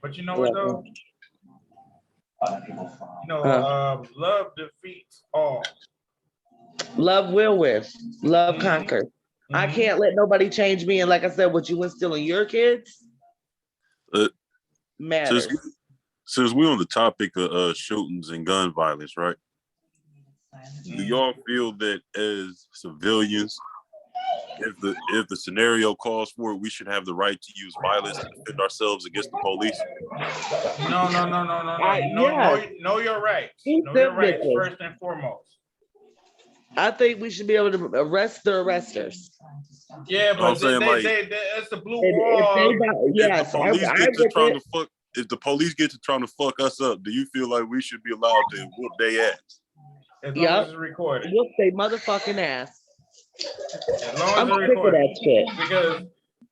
Speaker 1: But you know what though? You know, love defeats all.
Speaker 2: Love will win. Love
Speaker 1: Mhm.
Speaker 2: conquers. I
Speaker 1: Mhm.
Speaker 2: can't let nobody change me. And like I said, what you instill in your kids
Speaker 3: Uh,
Speaker 2: matters.
Speaker 3: Since we're on the topic of shootings and gun violence, right? Do y'all feel that as civilians, if the scenario calls for it, we should have the right to use violence to defend ourselves against the police?
Speaker 1: No. Know your rights. Know your rights first and foremost.
Speaker 2: I think we should be able to arrest the arresters.
Speaker 1: Yeah, but
Speaker 3: I'm saying, like,
Speaker 1: that's the blue
Speaker 2: If
Speaker 1: wall.
Speaker 2: yes,
Speaker 3: if the police get to trying to fuck, if the police get to trying to fuck us up, do you feel like we should be allowed to whoop their ass?
Speaker 1: As long as it's recorded.
Speaker 2: Whoop they motherfucking ass.
Speaker 1: As long as
Speaker 2: I'm
Speaker 1: it's
Speaker 2: sick of
Speaker 1: recorded.
Speaker 2: that shit.
Speaker 1: Because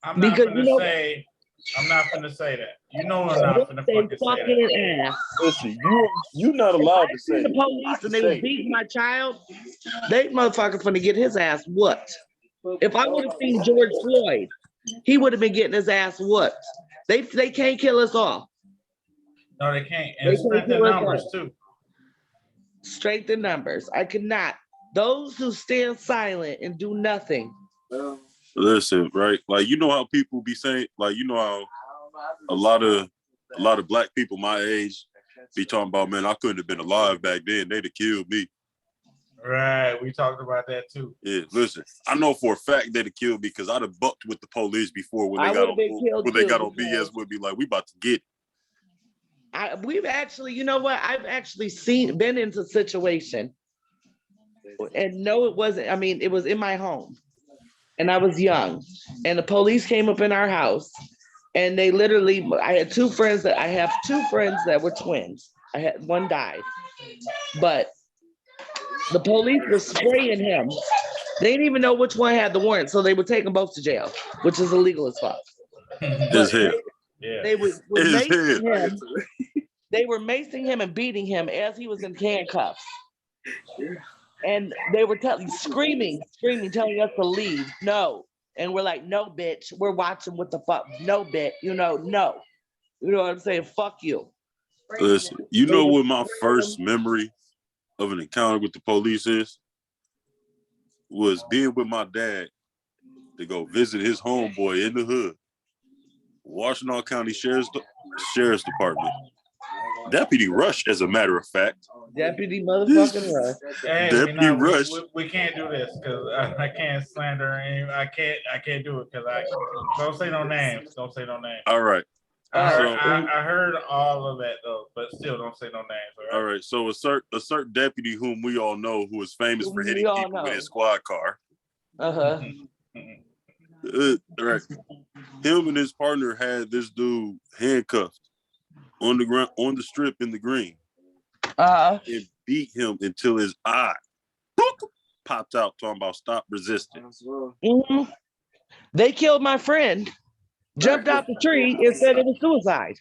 Speaker 1: I'm not gonna say that. You know I'm not gonna fucking say that.
Speaker 2: Ass.
Speaker 4: Listen, you not allowed to say
Speaker 2: The
Speaker 4: it.
Speaker 2: police and they was beating my child. They motherfucker finna get his ass whooped. If I would have seen George Floyd, he would have been getting his ass whooped. They can't kill us all.
Speaker 1: No, they can't. And strengthen numbers too.
Speaker 2: Strengthen numbers. I cannot. Those who stand silent and do nothing.
Speaker 3: Listen, right? Like, you know how people be saying, like, you know how a lot of black people my age be talking about, man, I couldn't have been alive back then. They'd have killed me.
Speaker 1: Right. We talked about that too.
Speaker 3: Yeah, listen, I know for a fact they'd have killed me because I'd have bucked with the police before when they got on BS with me, like, we about to get it.
Speaker 2: We've actually, you know what? I've actually been into a situation and no, it wasn't. I mean, it was in my home and I was young and the police came up in our house and they literally, I have two friends that were twins. One died, but the police were spraying him. They didn't even know which one had the warrant, so they would take them both to jail, which is illegal as fuck.
Speaker 3: It's him.
Speaker 1: Yeah.
Speaker 2: They were macing him. They were macing him and beating him as he was in handcuffs. And they were screaming, telling us to leave. No. And we're like, no, bitch. We're watching what the fuck. No, bitch. No. You know what I'm saying? Fuck you.
Speaker 3: Listen, you know what my first memory of an encounter with the police was being with my dad to go visit his homeboy in the hood, Washtenaw County Sheriff's Department. Deputy Rush, as a matter of fact.
Speaker 2: Deputy motherfucking Rush.
Speaker 1: Hey,
Speaker 3: Deputy Rush.
Speaker 1: We can't do this because I can't slander any. I can't do it because I don't say no names. Don't say no names.
Speaker 3: All right.
Speaker 1: I heard all of that though, but still don't say no names.
Speaker 3: All right. So a certain deputy whom we all know who is famous for hitting people with his squad car.
Speaker 2: Uh-huh.
Speaker 3: Right. him and his partner had this dude handcuffed on the ground, on the strip in the green, and beat him until his eye popped out, talking about stop resisting.
Speaker 2: Mhm. They killed my friend, jumped out the tree, and said it was suicide.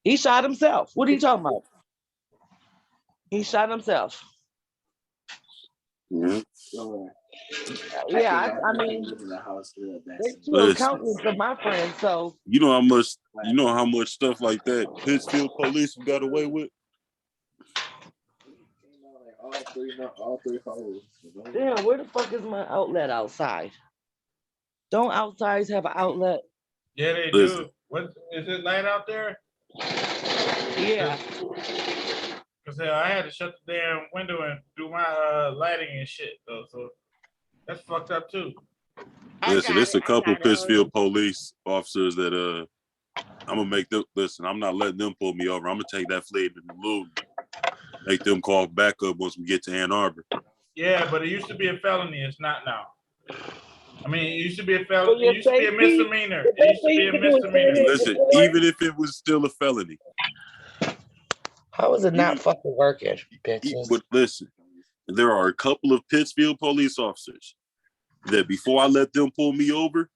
Speaker 2: He shot himself. What are you talking about? He shot himself.
Speaker 3: Yeah.
Speaker 2: Yeah, I mean, they two
Speaker 3: Listen.
Speaker 2: accountants of my friend, so
Speaker 3: You know how much stuff like that Pittsfield police have got away with?
Speaker 2: damn, where the fuck is my outlet outside? Don't outsides have an outlet?
Speaker 1: Yeah, they
Speaker 3: Listen.
Speaker 1: do. What is it light out there?
Speaker 2: Yeah.
Speaker 1: Cause I had to shut the damn window and do my lighting and shit though. So that's fucked up too.
Speaker 3: Listen, it's a couple Pittsfield police officers that I'm gonna make them listen. I'm not letting them pull me over. I'm gonna take that fleet in the loop, make them call back up once we get to Ann Arbor.
Speaker 1: Yeah, but it used to be a felony. It's not now. I mean, it used to be a felony. It used to be a misdemeanor. It used to be a misdemeanor.
Speaker 3: Listen, even if it was still a felony,
Speaker 2: How is it not fucking working, bitches?
Speaker 3: but listen, there are a couple of Pittsfield police officers that before I let them pull me over,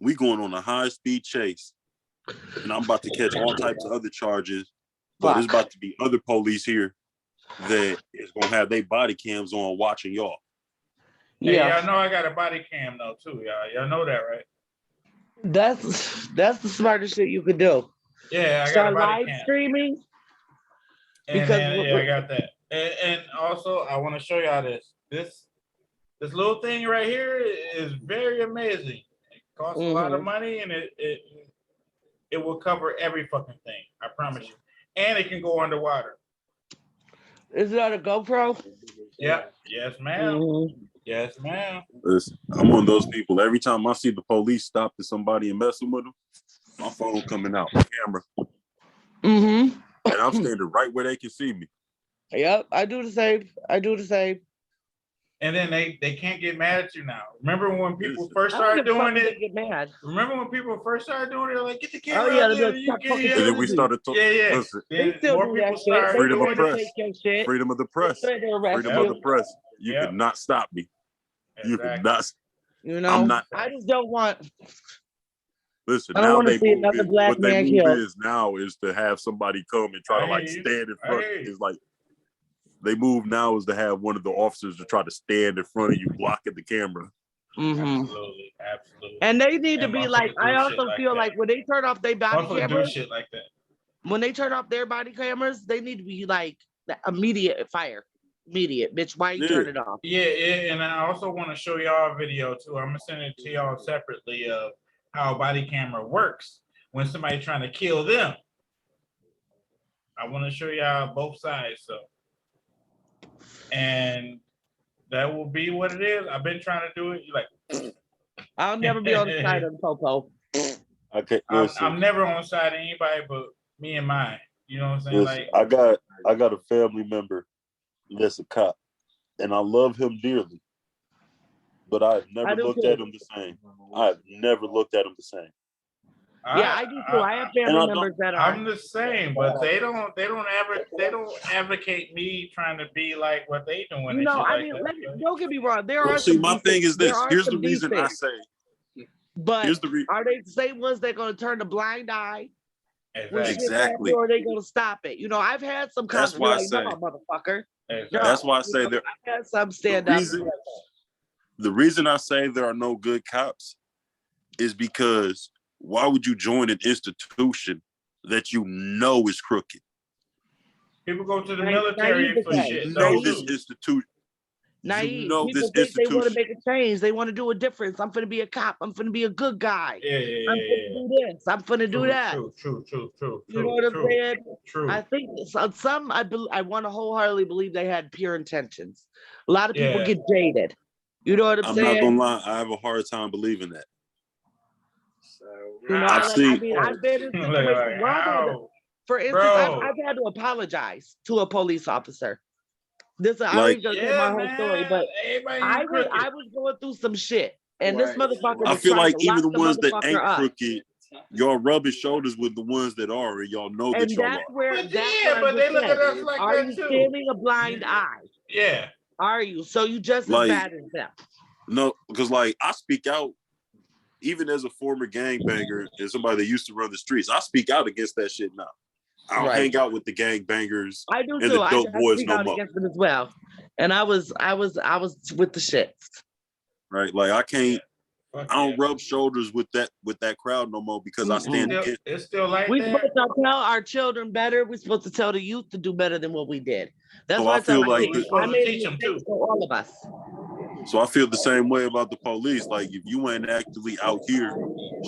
Speaker 3: we going on a high-speed chase. And I'm about to catch all types of other charges. But there's about to be other police here that is gonna have their body cams on watching y'all.
Speaker 1: Hey,
Speaker 2: Yeah,
Speaker 1: y'all know I got a body cam though too, y'all. Y'all know that, right?
Speaker 2: that's the smartest shit you could do.
Speaker 1: Yeah, I got
Speaker 2: Start
Speaker 1: a body
Speaker 2: live
Speaker 1: cam.
Speaker 2: streaming.
Speaker 1: And
Speaker 2: Because
Speaker 1: then, yeah, I got that. And also, I want to show y'all this. This little thing right here is very amazing. It costs a lot of money, and it will cover every fucking thing. I promise you. And it can go underwater.
Speaker 2: Is that a GoPro?
Speaker 1: Yeah. Yes, ma'am.
Speaker 2: Mhm.
Speaker 1: Yes, ma'am.
Speaker 3: Listen, I'm one of those people. Every time I see the police stop to somebody and messing with them, my phone coming out, my camera,
Speaker 2: Mm-hmm.
Speaker 3: and I'm standing right where they can see me.
Speaker 2: Yep, I do the same. I do the same.
Speaker 1: And then they can't get mad at you now. Remember when people
Speaker 3: Listen.
Speaker 1: first
Speaker 2: I don't
Speaker 1: started
Speaker 2: give a fuck
Speaker 1: doing
Speaker 2: if
Speaker 1: it?
Speaker 2: they get mad.
Speaker 1: Remember when people first started doing it? They're like, get the
Speaker 2: Oh
Speaker 1: camera
Speaker 2: yeah,
Speaker 1: out
Speaker 2: they're
Speaker 1: there.
Speaker 2: just
Speaker 1: You
Speaker 2: stop
Speaker 1: can,
Speaker 2: fucking
Speaker 3: And then we
Speaker 2: shooting.
Speaker 3: started talking.
Speaker 1: yeah, yeah.
Speaker 3: Listen,
Speaker 2: They
Speaker 1: Then
Speaker 2: still
Speaker 1: more
Speaker 2: do
Speaker 1: people
Speaker 2: that shit.
Speaker 1: started
Speaker 2: They
Speaker 3: freedom
Speaker 2: go
Speaker 3: of
Speaker 2: in
Speaker 1: doing
Speaker 2: and
Speaker 3: press.
Speaker 2: take your shit.
Speaker 3: freedom of the press,
Speaker 2: They arrest
Speaker 3: freedom of the
Speaker 2: you.
Speaker 3: press. You
Speaker 1: Yeah.
Speaker 3: cannot stop me. You
Speaker 1: Exactly.
Speaker 3: cannot.
Speaker 2: You know,
Speaker 3: I'm not.
Speaker 2: I just don't want.
Speaker 3: Listen,
Speaker 2: I don't
Speaker 3: now
Speaker 2: want to
Speaker 3: they
Speaker 2: see
Speaker 3: move
Speaker 2: another
Speaker 3: it.
Speaker 2: black
Speaker 3: What they
Speaker 2: man
Speaker 3: move
Speaker 2: killed.
Speaker 3: is now is to have somebody come and try
Speaker 1: I
Speaker 3: to like
Speaker 1: hear you.
Speaker 3: stand in
Speaker 1: I
Speaker 3: front.
Speaker 1: hear you.
Speaker 3: It's like they move now is to have one of the officers to try to stand in front of you, blocking the camera.
Speaker 2: Mm-hmm.
Speaker 1: Absolutely, absolutely.
Speaker 2: And they need to
Speaker 1: And
Speaker 2: be like.
Speaker 1: motherfuckers do
Speaker 2: I
Speaker 1: shit
Speaker 2: also
Speaker 1: like
Speaker 2: feel
Speaker 1: that.
Speaker 2: like when they turn off their body
Speaker 1: Motherfuckers do
Speaker 2: cameras,
Speaker 1: shit like that.
Speaker 2: when they turn off their body cameras, they need to be like the immediate fire. Immediate, bitch. Why you
Speaker 3: Yeah.
Speaker 2: turn it off?
Speaker 1: Yeah, and I also want to show y'all a video too. I'm gonna send it to y'all separately of how a body camera works when somebody trying to kill them. I want to show y'all both sides, so and that will be what it is. I've been trying to do it. You like,
Speaker 2: I'll never be on the side of the popo.
Speaker 3: Okay,
Speaker 1: I'm never on the side of anybody but me and mine. You know what I'm saying?
Speaker 3: listen,
Speaker 1: Like,
Speaker 3: I got a family member that's a cop, and I love him dearly, but I've never looked at him the same. I've never looked at him the same.
Speaker 2: Yeah, I do too. I have family members that are.
Speaker 1: I'm the same, but they don't advocate me trying to be like what they doing.
Speaker 2: You
Speaker 1: and
Speaker 2: know,
Speaker 1: shit
Speaker 2: I
Speaker 1: like
Speaker 2: mean,
Speaker 1: that.
Speaker 2: don't get me wrong. There
Speaker 3: Well,
Speaker 2: are
Speaker 3: see,
Speaker 2: some
Speaker 3: my
Speaker 2: decent-
Speaker 3: thing is
Speaker 2: there
Speaker 3: this.
Speaker 2: are
Speaker 3: Here's the
Speaker 2: some
Speaker 3: reason I
Speaker 2: decent,
Speaker 3: say.
Speaker 2: But
Speaker 3: Here's the
Speaker 2: are they the same ones that going to turn a blind eye?
Speaker 3: Exactly.
Speaker 2: Or are they going to stop it? You know, I've had some cops
Speaker 3: That's
Speaker 2: be
Speaker 3: why I
Speaker 2: like,
Speaker 3: say.
Speaker 2: no, motherfucker.
Speaker 1: Exactly.
Speaker 3: That's why I
Speaker 2: You
Speaker 3: say
Speaker 2: know,
Speaker 3: there.
Speaker 2: I've had some stand up.
Speaker 3: The reason I say there are no good cops is because why would you join an institution that you know is crooked?
Speaker 1: People go to the
Speaker 2: Naive
Speaker 1: military for
Speaker 2: to say.
Speaker 1: shit.
Speaker 3: You
Speaker 1: though,
Speaker 3: know this
Speaker 1: too.
Speaker 3: institution.
Speaker 2: Naive.
Speaker 3: You know
Speaker 2: People
Speaker 3: this
Speaker 2: think they want to
Speaker 3: institution.
Speaker 2: make a change. They want to do a difference. I'm going to be a cop. I'm going to be a good guy.
Speaker 1: Yeah,
Speaker 2: I'm going to do this. I'm going to do that.
Speaker 1: True.
Speaker 2: You know what I'm saying?
Speaker 1: True.
Speaker 2: I think some I want to wholeheartedly believe they had pure intentions. A lot of people get jaded. You know what I'm
Speaker 3: I'm
Speaker 2: saying?
Speaker 3: not gonna lie, I have a hard time believing that.
Speaker 2: You know,
Speaker 3: I've seen-
Speaker 2: I've been in situations where I've had to- for instance, I've had to apologize to a police officer. I ain't gonna tell my whole story, but I was going through some shit. And this motherfucker
Speaker 3: I
Speaker 2: was
Speaker 3: feel
Speaker 2: trying
Speaker 3: like
Speaker 2: to
Speaker 3: even
Speaker 2: lock
Speaker 3: the
Speaker 2: the
Speaker 3: ones that
Speaker 2: motherfucker
Speaker 3: ain't
Speaker 2: up.
Speaker 3: crooked, y'all rubbing shoulders with the ones that are, and y'all know that
Speaker 2: And
Speaker 3: y'all
Speaker 2: that's
Speaker 3: are.
Speaker 2: where
Speaker 1: But
Speaker 2: that's
Speaker 1: yeah,
Speaker 2: what
Speaker 1: but
Speaker 2: I'm
Speaker 1: they
Speaker 2: just
Speaker 1: look at
Speaker 2: saying.
Speaker 1: us like
Speaker 2: Are
Speaker 1: that
Speaker 2: you
Speaker 1: too.
Speaker 2: standing a blind eye?
Speaker 1: Yeah.
Speaker 2: Are you? So you just as
Speaker 3: Like-
Speaker 2: bad as them.
Speaker 3: No, because like I speak out, even as a former gangbanger and somebody that used to run the streets, I speak out against that shit now. I don't
Speaker 2: Right.
Speaker 3: hang out with the gangbangers
Speaker 2: I do
Speaker 3: and
Speaker 2: too.
Speaker 3: the
Speaker 2: I
Speaker 3: dope boys
Speaker 2: speak
Speaker 3: no
Speaker 2: out
Speaker 3: more.
Speaker 2: against it as well. And I was with the shits.
Speaker 3: Right? Like I can't.
Speaker 1: Fuck
Speaker 3: I don't
Speaker 1: yeah.
Speaker 3: rub shoulders with that crowd no more because I stand
Speaker 1: Still-
Speaker 3: against.
Speaker 1: It's still like
Speaker 2: We
Speaker 1: that.
Speaker 2: supposed to tell our children better. We're supposed to tell the youth to do better than what we did. That's
Speaker 3: So
Speaker 2: why
Speaker 3: I
Speaker 2: I tell
Speaker 3: feel
Speaker 2: my
Speaker 3: like
Speaker 2: kids,
Speaker 1: the-
Speaker 2: I made
Speaker 1: teach 'em
Speaker 2: mistakes
Speaker 1: too.
Speaker 2: for all of us.
Speaker 3: So I feel the same way about the police. Like if you ain't actively out here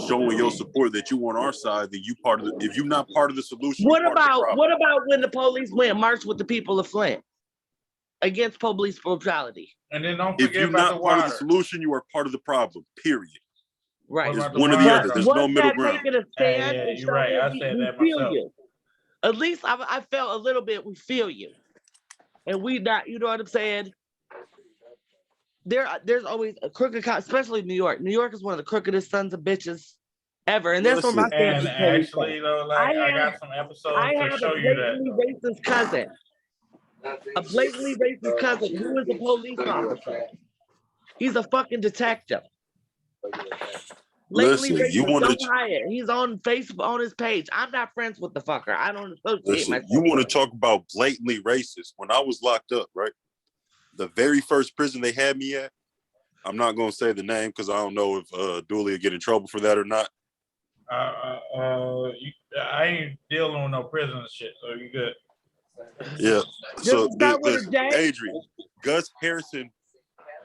Speaker 3: showing your support that you on our side, then you part of the. If you're not part of the solution,
Speaker 2: What
Speaker 3: you're part of the
Speaker 2: about
Speaker 3: problem.
Speaker 2: when the police went and marched with the people of Flint against police brutality?
Speaker 1: And then don't
Speaker 3: If
Speaker 1: forget
Speaker 3: you're
Speaker 1: about the
Speaker 3: not part of the
Speaker 1: water.
Speaker 3: solution, you are part of the problem. Period.
Speaker 2: Right.
Speaker 1: What
Speaker 3: It's
Speaker 1: about the
Speaker 3: one or the
Speaker 1: water,
Speaker 3: other.
Speaker 1: though?
Speaker 3: There's
Speaker 2: Was
Speaker 3: no middle
Speaker 2: that
Speaker 3: ground.
Speaker 2: taking a stand?
Speaker 1: Yeah,
Speaker 2: and
Speaker 1: you're right. I
Speaker 2: showing
Speaker 1: said
Speaker 2: we
Speaker 1: that
Speaker 2: feel
Speaker 1: myself.
Speaker 2: you. At least I felt a little bit. We feel you, and we not. You know what I'm saying? There's always a crooked cop, especially New York. New York is one of the crookedest sons of bitches ever, and that's where my
Speaker 3: Listen,
Speaker 1: And
Speaker 2: family came
Speaker 1: actually,
Speaker 2: from.
Speaker 1: though, like I
Speaker 2: I
Speaker 1: got some episodes
Speaker 2: I
Speaker 1: to
Speaker 2: have a
Speaker 1: show you that.
Speaker 2: blatantly
Speaker 1: Though.
Speaker 2: racist cousin, a blatantly racist cousin who is a police officer. He's a fucking detective. Blatantly
Speaker 3: listen. You
Speaker 2: racist.
Speaker 3: want
Speaker 2: Don't
Speaker 3: to
Speaker 2: hide it. He's on Facebook on his page. I'm not friends with the fucker. I don't associate
Speaker 3: listen.
Speaker 2: myself.
Speaker 3: You want
Speaker 2: with
Speaker 3: to
Speaker 2: him.
Speaker 3: talk about blatantly racist? When I was locked up, right? The very first prison they had me at. I'm not gonna say the name because I don't know if Dooley will get in trouble for that or not.
Speaker 1: I ain't dealing with no prison shit, so you good.
Speaker 3: Yeah.
Speaker 2: Does
Speaker 3: So
Speaker 2: it start with a
Speaker 3: listen,
Speaker 2: J?
Speaker 3: Adrian, Gus Harrison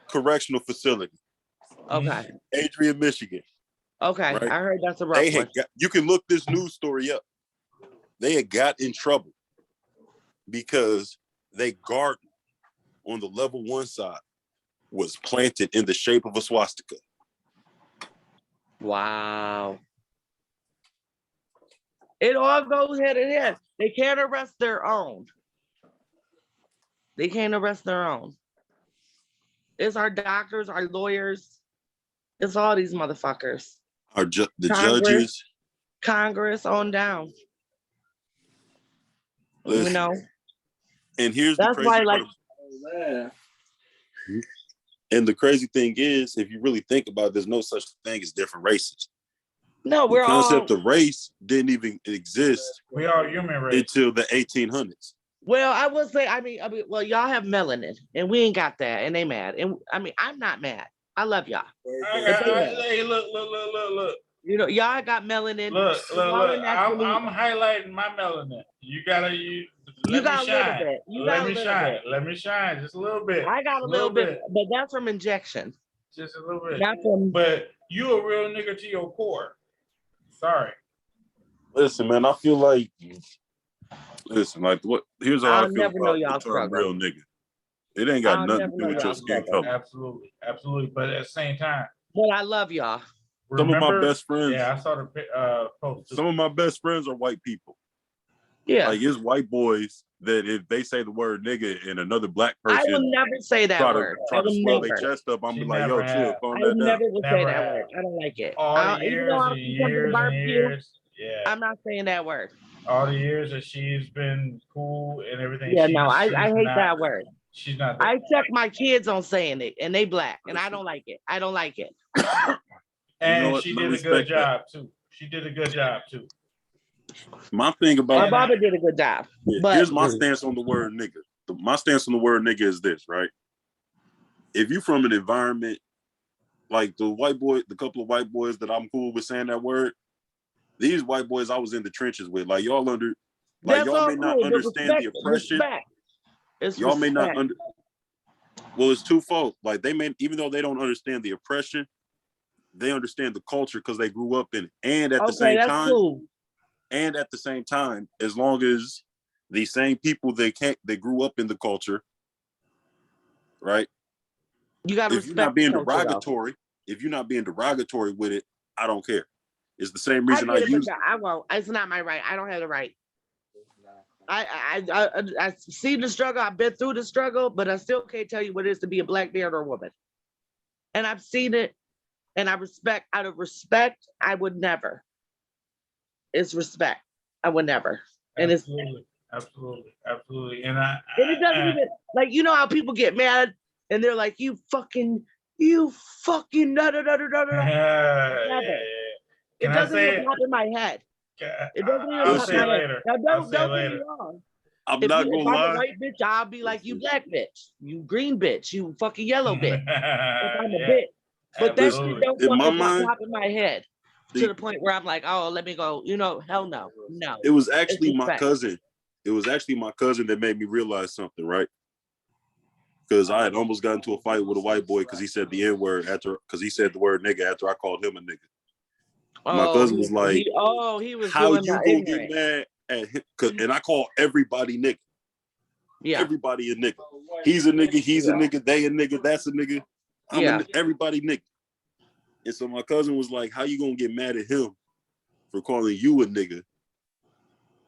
Speaker 3: Correctional Facility,
Speaker 2: Okay.
Speaker 3: Adrian, Michigan.
Speaker 2: Okay.
Speaker 3: Right.
Speaker 2: I heard that's a rough
Speaker 3: They
Speaker 2: one.
Speaker 3: had got, you can look this news story up. They had got in trouble because they garden on the level 1 side was planted in the shape of a swastika.
Speaker 2: Wow. It all goes head in hand. They can't arrest their own. They can't arrest their own. It's our doctors, our lawyers. It's all these motherfuckers.
Speaker 3: The
Speaker 2: Congress.
Speaker 3: judges.
Speaker 2: Congress on down.
Speaker 3: Listen,
Speaker 2: You know,
Speaker 3: and here's
Speaker 2: that's
Speaker 3: the
Speaker 2: why,
Speaker 3: crazy
Speaker 2: like,
Speaker 3: part. And the crazy thing is, if you really think about it, there's no such thing as different races.
Speaker 2: no,
Speaker 3: The
Speaker 2: we're all.
Speaker 3: concept of race didn't even exist
Speaker 1: We all human race.
Speaker 3: until the 1800s.
Speaker 2: Well, I will say, I mean, well, y'all have melanin, and we ain't got that, and they mad, and I mean, I'm not mad. I love y'all.
Speaker 1: Hey, look.
Speaker 2: You know, y'all got melanin.
Speaker 1: Look.
Speaker 2: Y'all are
Speaker 1: I'm
Speaker 2: naturally-
Speaker 1: highlighting my melanin. You
Speaker 2: got a little bit. You got a little bit.
Speaker 1: Let me shine just a little bit.
Speaker 2: I got a little bit, but that's from injection.
Speaker 1: Just a little bit.
Speaker 2: Not from.
Speaker 1: But you a real nigga to your core. Sorry.
Speaker 3: Listen, man, I feel like. Listen, like what? Here's how
Speaker 2: I'll
Speaker 3: I feel
Speaker 2: never know
Speaker 3: about
Speaker 2: y'all
Speaker 3: the term
Speaker 2: struggle.
Speaker 3: real nigga. It ain't got
Speaker 2: I'll
Speaker 3: nothing
Speaker 2: never
Speaker 3: to do
Speaker 2: know
Speaker 3: with your
Speaker 2: y'all
Speaker 3: skin
Speaker 2: struggle.
Speaker 3: color.
Speaker 1: Absolutely. But at the same time,
Speaker 2: But I love y'all.
Speaker 3: Some of my best friends.
Speaker 1: Yeah, I saw the post.
Speaker 3: Some of my best friends are white people.
Speaker 2: Yeah.
Speaker 3: Like it's white boys that if they say the word nigga and another black
Speaker 2: I will
Speaker 3: person
Speaker 2: never say that word.
Speaker 3: try
Speaker 2: I
Speaker 3: to
Speaker 2: will
Speaker 3: swell their
Speaker 2: never.
Speaker 3: chest up, I'm
Speaker 1: She
Speaker 3: be like,
Speaker 1: never
Speaker 3: yo, chill,
Speaker 1: have.
Speaker 3: calm
Speaker 2: I
Speaker 3: that
Speaker 2: never
Speaker 3: down.
Speaker 2: will say
Speaker 1: Never
Speaker 2: that
Speaker 1: have.
Speaker 2: word. I don't like it.
Speaker 1: All the
Speaker 2: Even
Speaker 1: years
Speaker 2: though I
Speaker 1: and
Speaker 2: see something
Speaker 1: years and
Speaker 2: barbecue,
Speaker 1: years. Yeah.
Speaker 2: I'm not saying that word.
Speaker 1: All the years that she's been cool and everything.
Speaker 2: Yeah,
Speaker 1: she's,
Speaker 2: no, I
Speaker 1: she's
Speaker 2: hate
Speaker 1: not,
Speaker 2: that word.
Speaker 1: She's not.
Speaker 2: I check my kids on saying it, and they black, and I don't like it. I don't like it.
Speaker 1: And
Speaker 3: You know what?
Speaker 1: she
Speaker 3: I
Speaker 1: did a
Speaker 3: respect
Speaker 1: good
Speaker 3: that.
Speaker 1: job too. She did a good job too.
Speaker 3: My thing
Speaker 2: My
Speaker 3: about
Speaker 2: Baba did a good job. But
Speaker 3: here's my stance on the word nigga. My stance on the word nigga is this, right? If you from an environment like the couple of white boys that I'm cool with saying that word, these white boys I was in the trenches with, like y'all may not understand the oppression.
Speaker 2: It's
Speaker 3: Y'all may not
Speaker 2: respect.
Speaker 3: well, it's twofold. Like they may, even though they don't understand the oppression, they understand the culture because they grew up in it. And at the same
Speaker 2: that's
Speaker 3: time,
Speaker 2: cool.
Speaker 3: and at the same time, as long as the same people they grew up in the culture, right?
Speaker 2: You gotta
Speaker 3: If you're not
Speaker 2: respect
Speaker 3: being
Speaker 2: the culture, though.
Speaker 3: derogatory, if you're not being derogatory with it, I don't care. It's the same reason I
Speaker 2: get it,
Speaker 3: use.
Speaker 2: but I won't. It's not my right. I don't have the right. I see the struggle. I've been through the struggle, but I still can't tell you what it is to be a black man or a woman. And I've seen it And out of respect, I would never. It's respect. I would never. And it's
Speaker 1: absolutely. And
Speaker 2: it doesn't even like you know how people get mad and they're like, you fucking da da da da da da. It doesn't even pop in my head. It doesn't even
Speaker 3: I'll
Speaker 2: pop
Speaker 3: say
Speaker 2: in
Speaker 3: it
Speaker 2: my head.
Speaker 1: later.
Speaker 2: Now
Speaker 1: I'll
Speaker 2: don't
Speaker 1: say it
Speaker 2: get me
Speaker 1: later.
Speaker 2: wrong.
Speaker 3: I'm
Speaker 2: If
Speaker 3: not
Speaker 2: I'm
Speaker 3: gonna
Speaker 2: a
Speaker 3: lie.
Speaker 2: white bitch, I'll be like, you black bitch, you green bitch, you fucking yellow bitch. If I'm a bitch. But that shit
Speaker 1: Absolutely.
Speaker 2: don't
Speaker 3: In my
Speaker 2: fucking
Speaker 3: mind,
Speaker 2: pop in my head to the point where I'm like, oh, let me go. You know, hell no. No.
Speaker 3: it was actually
Speaker 2: It's
Speaker 3: my
Speaker 2: respect.
Speaker 3: cousin. It was actually my cousin that made me realize something, right? Because I had almost got into a fight with a white boy because he said the N-word because he said the word nigga after I called him a nigga. My cousin was like,
Speaker 2: he was
Speaker 3: how
Speaker 2: doing
Speaker 3: you
Speaker 2: the
Speaker 3: gonna
Speaker 2: ignorant.
Speaker 3: get mad at him? And I call everybody nigga.
Speaker 2: Yeah.
Speaker 3: Everybody a nigga. He's a nigga, he's a nigga, they a nigga, that's a nigga. Everybody nigga. And so my cousin was like, how you gonna get mad at him for calling you a nigga,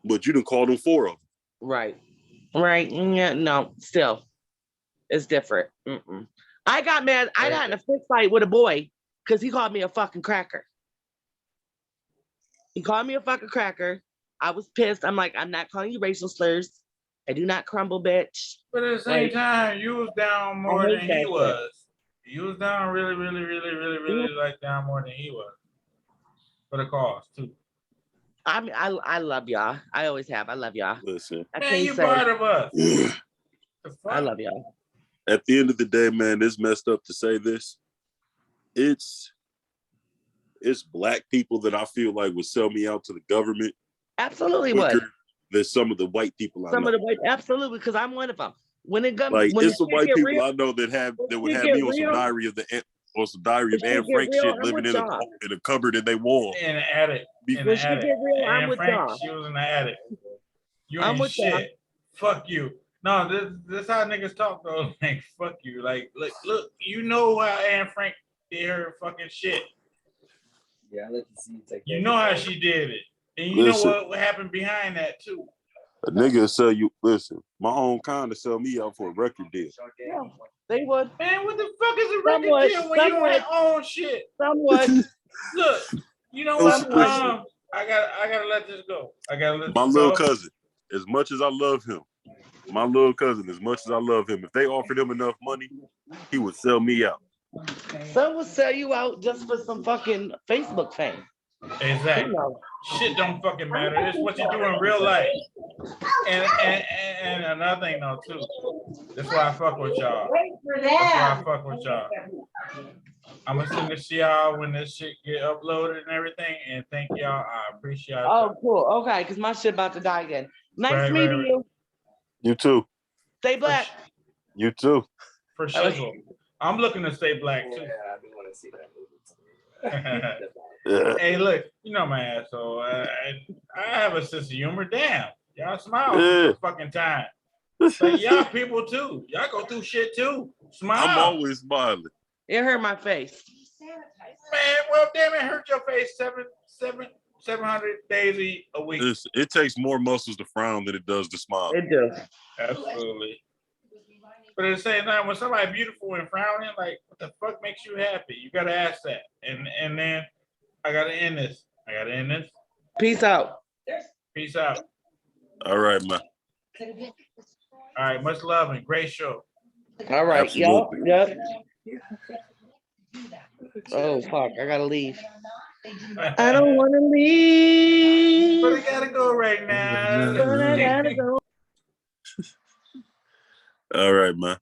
Speaker 3: but you done called him 4 of them?
Speaker 2: Right. Yeah, no, still. It's different. I got mad. I got in a fist fight with a boy because he called me a fucking cracker. He called me a fucking cracker. I was pissed. I'm like, I'm not calling you racial slurs. I do not crumble, bitch.
Speaker 1: But at the same time, you was down more
Speaker 2: I
Speaker 1: than
Speaker 2: hate that
Speaker 1: he
Speaker 2: shit.
Speaker 1: was. You was down really like down more than he was. For the cause too.
Speaker 2: I mean, I love y'all. I always have. I love y'all.
Speaker 3: Listen,
Speaker 2: I
Speaker 1: Man,
Speaker 2: can't
Speaker 1: you
Speaker 2: say
Speaker 1: part of us. The
Speaker 2: I
Speaker 1: fuck?
Speaker 2: love y'all.
Speaker 3: at the end of the day, man, it's messed up to say this. It's black people that I feel like would sell me out to the government
Speaker 2: Absolutely
Speaker 3: quicker
Speaker 2: would.
Speaker 3: than some of the white people I
Speaker 2: Some
Speaker 3: know.
Speaker 2: of the white, absolutely, because I'm one of them. When it comes,
Speaker 3: Like
Speaker 2: when
Speaker 3: it's some white
Speaker 2: get
Speaker 3: people
Speaker 2: real,
Speaker 3: I know that would
Speaker 2: shit
Speaker 3: have
Speaker 2: get
Speaker 3: me on some
Speaker 2: real,
Speaker 3: diary of
Speaker 2: shit
Speaker 3: Anne
Speaker 2: get
Speaker 3: Frank
Speaker 2: real,
Speaker 3: shit,
Speaker 2: I'm
Speaker 3: living
Speaker 2: with
Speaker 3: in
Speaker 2: y'all.
Speaker 3: a cupboard in their wall.
Speaker 1: In the attic. In
Speaker 2: When
Speaker 1: the
Speaker 2: shit
Speaker 1: attic.
Speaker 2: get real, I'm
Speaker 1: Anne
Speaker 2: with
Speaker 1: Frank,
Speaker 2: y'all.
Speaker 1: she was in the attic. You
Speaker 2: I'm
Speaker 1: ain't
Speaker 2: with y'all.
Speaker 1: shit. Fuck you. No, this how niggas talk though. Like fuck you. Like look, you know how Anne Frank did her fucking shit.
Speaker 5: Yeah, I let you see you take
Speaker 1: You
Speaker 5: that.
Speaker 1: know how she did it. And you
Speaker 3: Listen.
Speaker 1: know what happened behind that too.
Speaker 3: A nigga will sell you. Listen, my own kind to sell me out for a record deal.
Speaker 2: Yeah, they would.
Speaker 1: Man, what the fuck is a record
Speaker 2: Somewhat,
Speaker 1: deal when you
Speaker 2: somewhat.
Speaker 1: ain't own shit?
Speaker 2: Somewhat.
Speaker 1: Look, you know
Speaker 3: Listen,
Speaker 1: what?
Speaker 3: listen.
Speaker 1: I gotta let this go. I gotta let
Speaker 3: My
Speaker 1: this
Speaker 3: little
Speaker 1: go.
Speaker 3: cousin, as much as I love him, if they offered him enough money, he would sell me out.
Speaker 2: Some would sell you out just for some fucking Facebook fame.
Speaker 1: Exactly.
Speaker 2: You know.
Speaker 1: Shit don't fucking matter. It's what you do in real life. And another thing though too. That's why I fuck with y'all. That's why I fuck with y'all. I'm gonna send this to y'all when this shit get uploaded and everything. And thank y'all. I appreciate y'all.
Speaker 2: Oh, cool. Okay, because my shit about to die again. Nice
Speaker 1: Right,
Speaker 2: meeting you.
Speaker 3: You too.
Speaker 2: Stay black.
Speaker 3: You too.
Speaker 1: For sure. I'm looking to stay black too.
Speaker 5: Yeah, I do want to see that movie.
Speaker 3: Yeah.
Speaker 1: Hey, look, you know my asshole. I have a sense of humor. Damn, y'all smile
Speaker 3: Yeah.
Speaker 1: for fucking time. Like y'all people too. Y'all go through shit too. Smile.
Speaker 3: I'm always smiling.
Speaker 2: It hurt my face.
Speaker 1: Man, well, damn it, hurt your face 700 days a week.
Speaker 3: It takes more muscles to frown than it does to smile.
Speaker 2: It does.
Speaker 1: Absolutely. But at the same time, when somebody beautiful and frowning, like, what the fuck makes you happy? You gotta ask that. And then I gotta end this.
Speaker 2: Peace out.
Speaker 1: Peace out.
Speaker 3: All right, man.
Speaker 1: All right, much love and great show.
Speaker 2: All right, y'all.
Speaker 3: Absolutely.
Speaker 2: Yep. Oh fuck, I gotta leave. I don't want to leave.
Speaker 1: But I gotta go right now.
Speaker 2: But I gotta go.
Speaker 3: All right, man.